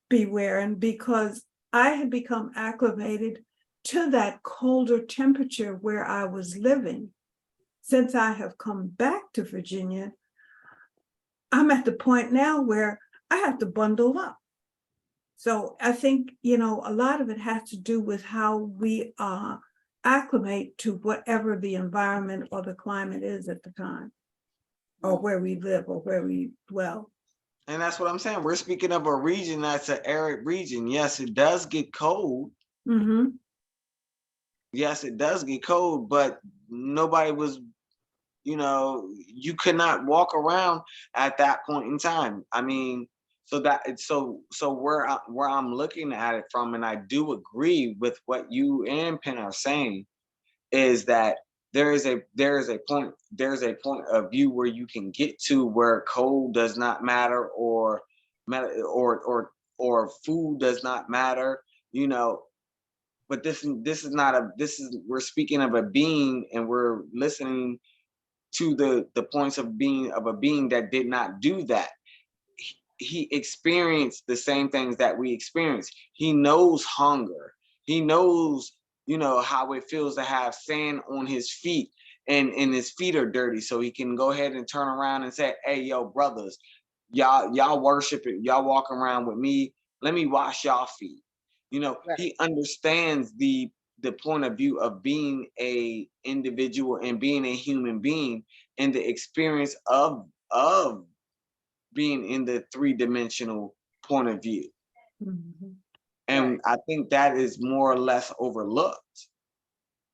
be wearing because I had become acclimated to that colder temperature where I was living. Since I have come back to Virginia, I'm at the point now where I have to bundle up. So I think, a lot of it has to do with how we acclimate to whatever the environment or the climate is at the time, or where we live or where we dwell. And that's what I'm saying. We're speaking of a region that's an arid region. Yes, it does get cold. Mm-hmm. Yes, it does get cold, but nobody was, you could not walk around at that point in time. I mean, so where I'm looking at it from, and I do agree with what you and Penn are saying, is that there is a point of view where you can get to where cold does not matter, or food does not matter, but we're speaking of a being, and we're listening to the points of a being that did not do that. He experienced the same things that we experience. He knows hunger. He knows, how it feels to have sand on his feet, and his feet are dirty. So he can go ahead and turn around and say, hey, yo, brothers, y'all worship it. Y'all walk around with me. Let me wash y'all feet. Right. He understands the point of view of being a individual and being a human being, and the experience of being in the three-dimensional point of view. Mm-hmm. And Right. I think that is more or less overlooked.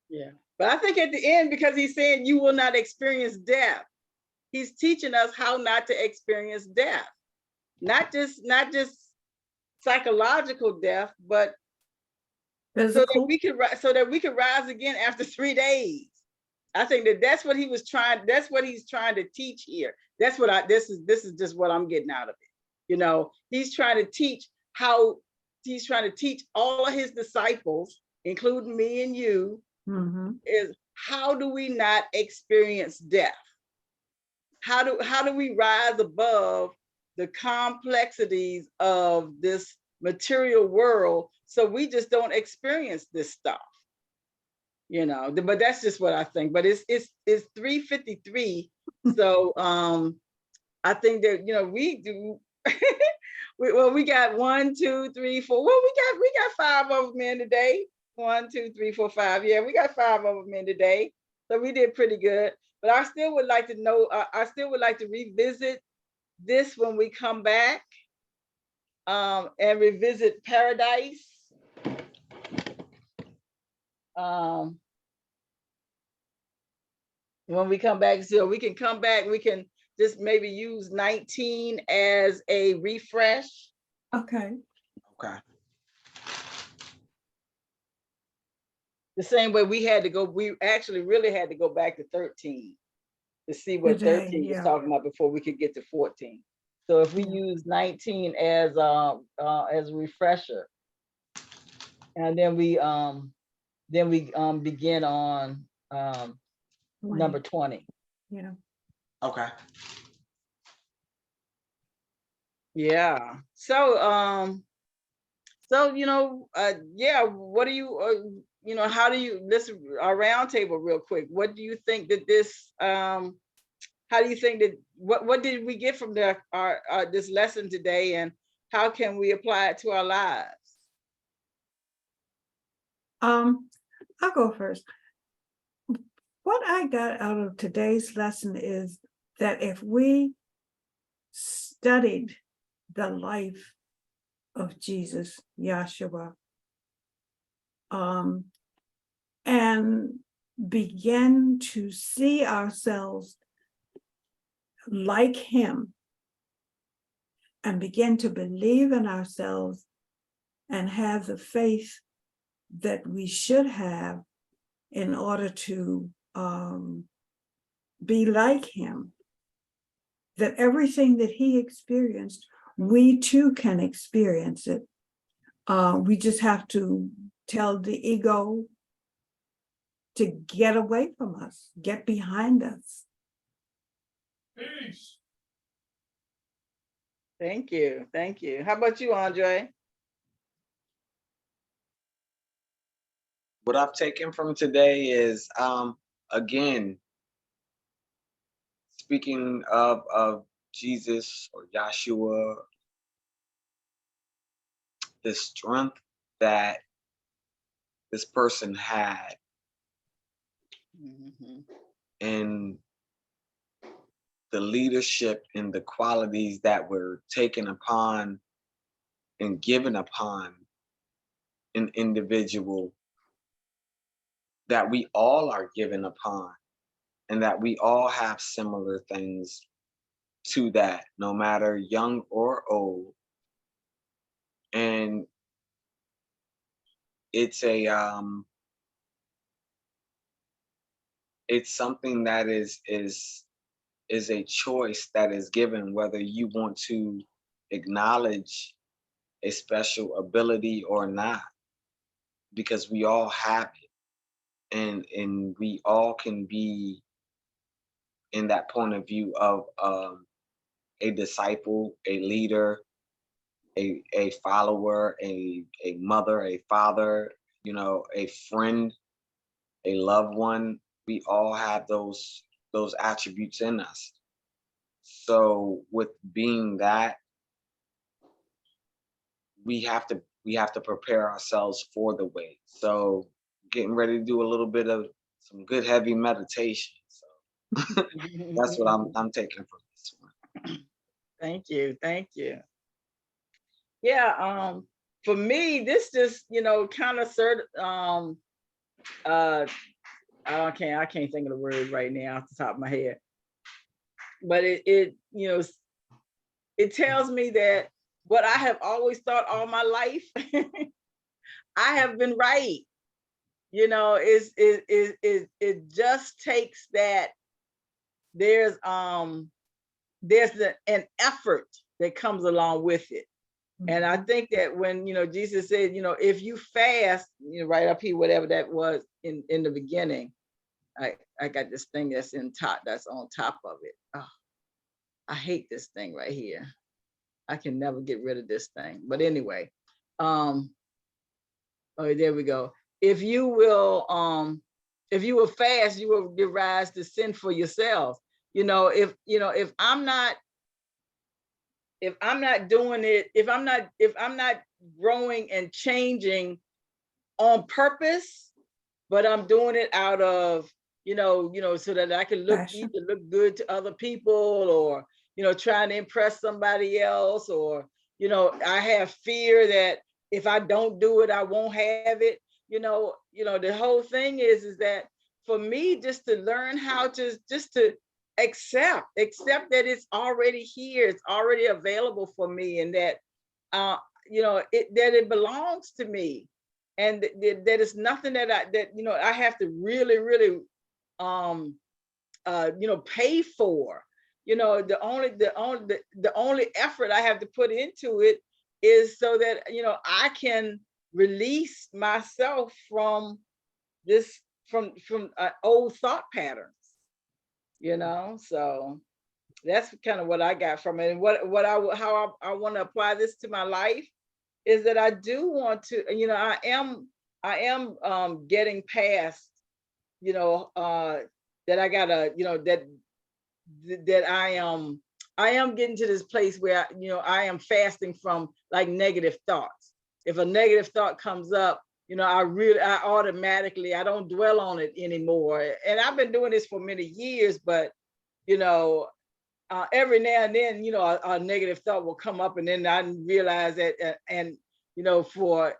Yeah. But I think at the end, because he's saying you will not experience death, he's teaching us how not to experience death. Not just psychological death, but so that we could rise again after 3 days. I think that's what he's trying to teach here. This is just what I'm getting out of it. He's trying to teach all of his disciples, including me and you, Mm-hmm. is how do we not experience death? How do we rise above the complexities of this material world so we just don't experience this stuff? But that's just what I think. But it's 3:53. So I think that we do we got 1, 2, 3, 4. Well, we got 5 of them in today. 1, 2, 3, 4, 5. Yeah, we got 5 of them in today. So we did pretty good. But I still would like to know, I still would like to revisit this when we come back, and revisit paradise. When we come back, so we can come back, we can just maybe use 19 as a refresh. Okay. Okay. The same way we actually really had to go back to 13 to see what Today, 13 was yeah. talking about before we could get to 14. So if we use 19 as a refresher, and then we begin on number 20. Yeah. Okay. Yeah. So yeah, what do you how do you, this our round table real quick, what do you think that this how do you think that what did we get from our this lesson today, and how can we apply it to our lives? I'll go first. What I got out of today's lesson is that if we studied the life of Jesus, Yahshua, and begin to see ourselves like him, and begin to believe in ourselves and have the faith that we should have in order to be like him, that everything that he experienced, we too can experience it. We just have to tell the ego to get away from us, get behind us. Peace. Thank you. Thank you. How about you, Andre? What I've taken from today is, again, speaking of Jesus or Yahshua, the strength that this person had Mhm. and the leadership and the qualities that were taken upon and given upon an individual that we all are given upon, and that we all have similar things to that, no matter young or old. And it's a it's something that is a choice that is given, whether you want to acknowledge a special ability or not, because we all have it, and we all can be in that point of view of a disciple, a leader, a follower, a mother, a father, a friend, a loved one. We all have those attributes in us. So with being that, we have to prepare ourselves for the wait. So getting ready to do a little bit of some good heavy meditation. So that's what I'm taking from this one. Thank you. Thank you. Yeah, for me, this just, kind of uh I can't think of the word right now off the top of my head. But it tells me that what I have always thought all my life, I have been right. It just takes that there's an effort that comes along with it. And I think that when, Jesus said, if you fast, right up here, whatever that was in the beginning, I got this thing that's on top of it. Oh, I hate this thing right here. I can never get rid of this thing. But anyway, oh, there we go. If you will fast, you will give rise to sin for yourself. If I'm not doing it, if I'm not growing and changing on purpose, but I'm doing it out of, so that I can Passion. either look good to other people, or, trying to impress somebody else, or, I have fear that if I don't do it, I won't have it. The whole thing is that for me, just to learn how to just to accept that it's already here, it's already available for me, and that that it belongs to me, and that it's nothing that I have to really um pay for. The only effort I have to put into it is so that I can release myself from this, from old thought patterns. So that's kind of what I got from it. And how I want to apply this to my life is that I do want to, I am getting past, that I gotta, that I am getting to this place where I am fasting from like negative thoughts. If a negative thought comes up, I automatically, I don't dwell on it anymore. And I've been doing this for many years, but you know, every now and then, a negative thought will come up, and then I realize that, and for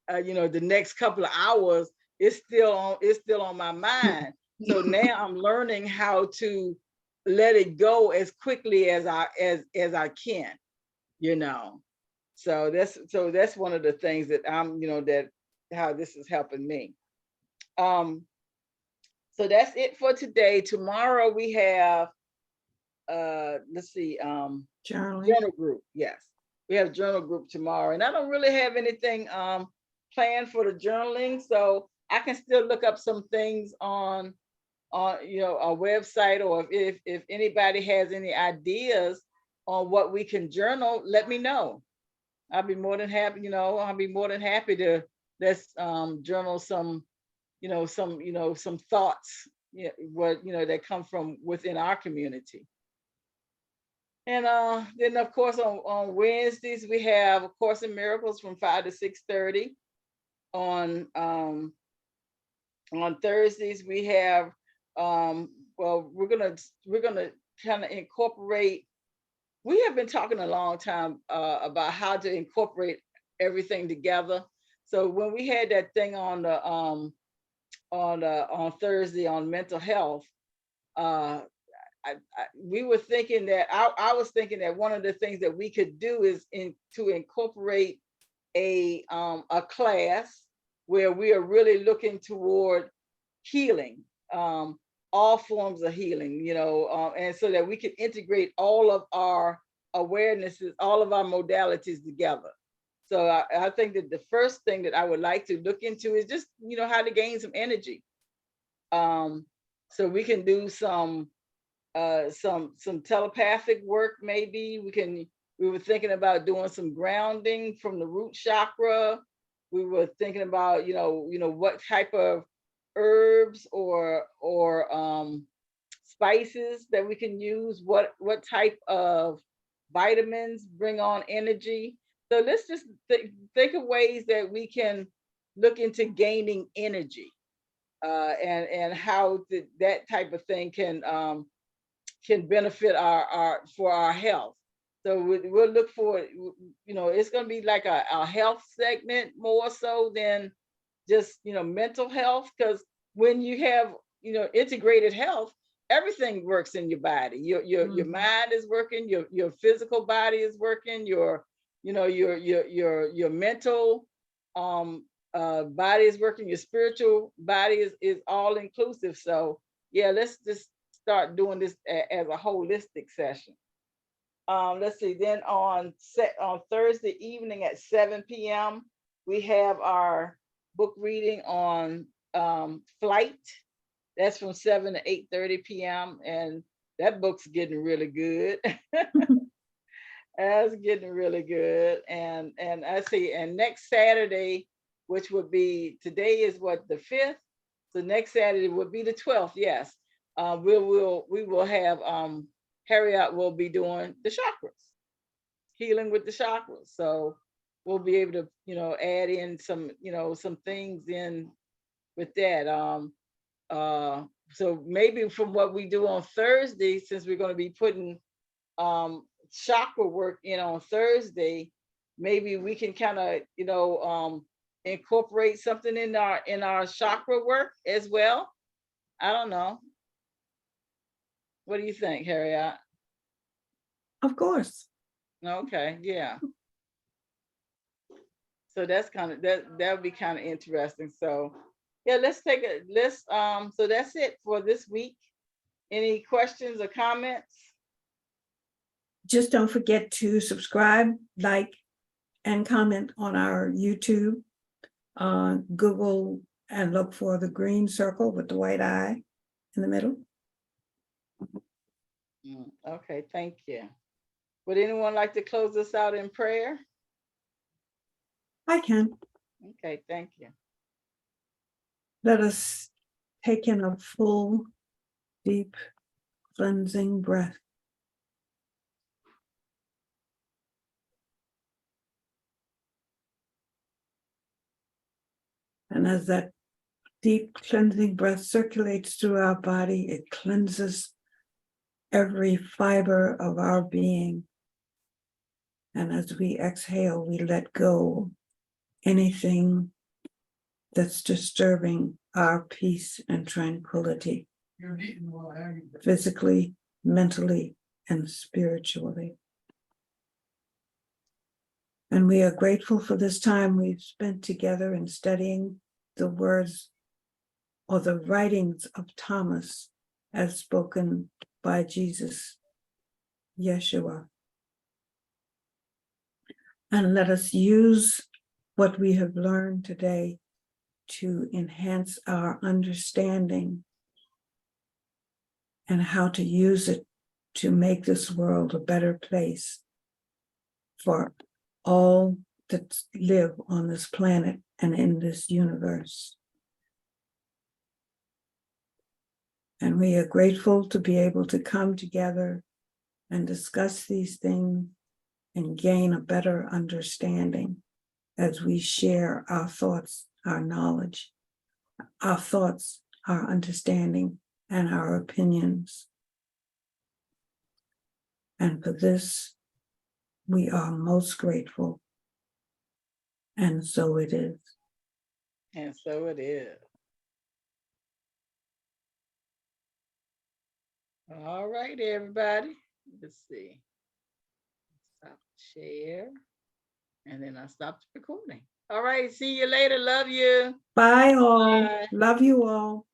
the next couple of hours, it's still on my mind. So now I'm learning how to let it go as quickly as I can. You know, so that's one of the things that that how this is helping me. Um, so that's it for today. Tomorrow we have let's see, Journaling. journal group. Yes, we have journal group tomorrow, and I don't really have anything planned for the journaling, so I can still look up some things on our website, or if anybody has any ideas on what we can journal, let me know. I'll be more than happy, I'll be more than happy to let's journal some, some thoughts, that come from within our community. And then of course on Wednesdays we have A Course in Miracles from 5 to 6:30. On Thursdays we have we're gonna kind of incorporate. We have been talking a long time about how to incorporate everything together. So when we had that thing on Thursday on mental health, we were thinking that I was thinking that one of the things that we could do is to incorporate a class where we are really looking toward healing, all forms of healing, and so that we can integrate all of our awarenesses, all of our modalities together. So I think that the first thing that I would like to look into is just, how to gain some energy. So we can do some telepathic work. Maybe we were thinking about doing some grounding from the root chakra. We were thinking about, what type of herbs or spices that we can use, what type of vitamins bring on energy. So let's just think of ways that we can look into gaining energy, and how that type of thing can benefit our health. So we'll look for, it's going to be like a health segment more so than just, mental health, because when you have, integrated health, everything works in your body. Your mind is working, your physical body is working, your mental body is working, your spiritual body is all inclusive. So yeah, let's just start doing this as a holistic session. Let's see, then on Thursday evening at 7 p.m. we have our book reading on Flight. That's from 7 to 8:30 p.m. and that book's getting really good. That's getting really good. And I see, and next Saturday, which would be, today is what, the 5th? So next Saturday would be the 12th, yes. We will have Harriet will be doing the chakras, healing with the chakras. So we'll be able to, add in some, some things in with that. So maybe from what we do on Thursday, since we're going to be putting chakra work in on Thursday, maybe we can kind of, incorporate something in our chakra work as well. I don't know. What do you think, Harriet? Of course. Okay, yeah. So that's kind of that would be kind of interesting. So yeah, so that's it for this week. Any questions or comments? Just don't forget to subscribe, like, and comment on our YouTube. Google and look for the green circle with the white eye in the middle. Okay, thank you. Would anyone like to close us out in prayer? I can. Okay, thank you. Let us take in a full, deep, cleansing breath. And as that deep cleansing breath circulates through our body, it cleanses every fiber of our being. And as we exhale, we let go anything that's disturbing our peace and tranquility, You're eating while having. physically, mentally, and spiritually. And we are grateful for this time we've spent together in studying the words or the writings of Thomas as spoken by Jesus, Yeshua. And let us use what we have learned today to enhance our understanding and how to use it to make this world a better place for all that live on this planet and in this universe. And we are grateful to be able to come together and discuss these things and gain a better understanding as we share our thoughts, our knowledge, our thoughts, our understanding, and our opinions. And for this, we are most grateful. And so it is. And so it is. All right, everybody. Let's see. Stop share. And then I stopped recording. All right. See you later. Love you. Bye all. Bye. Love you all.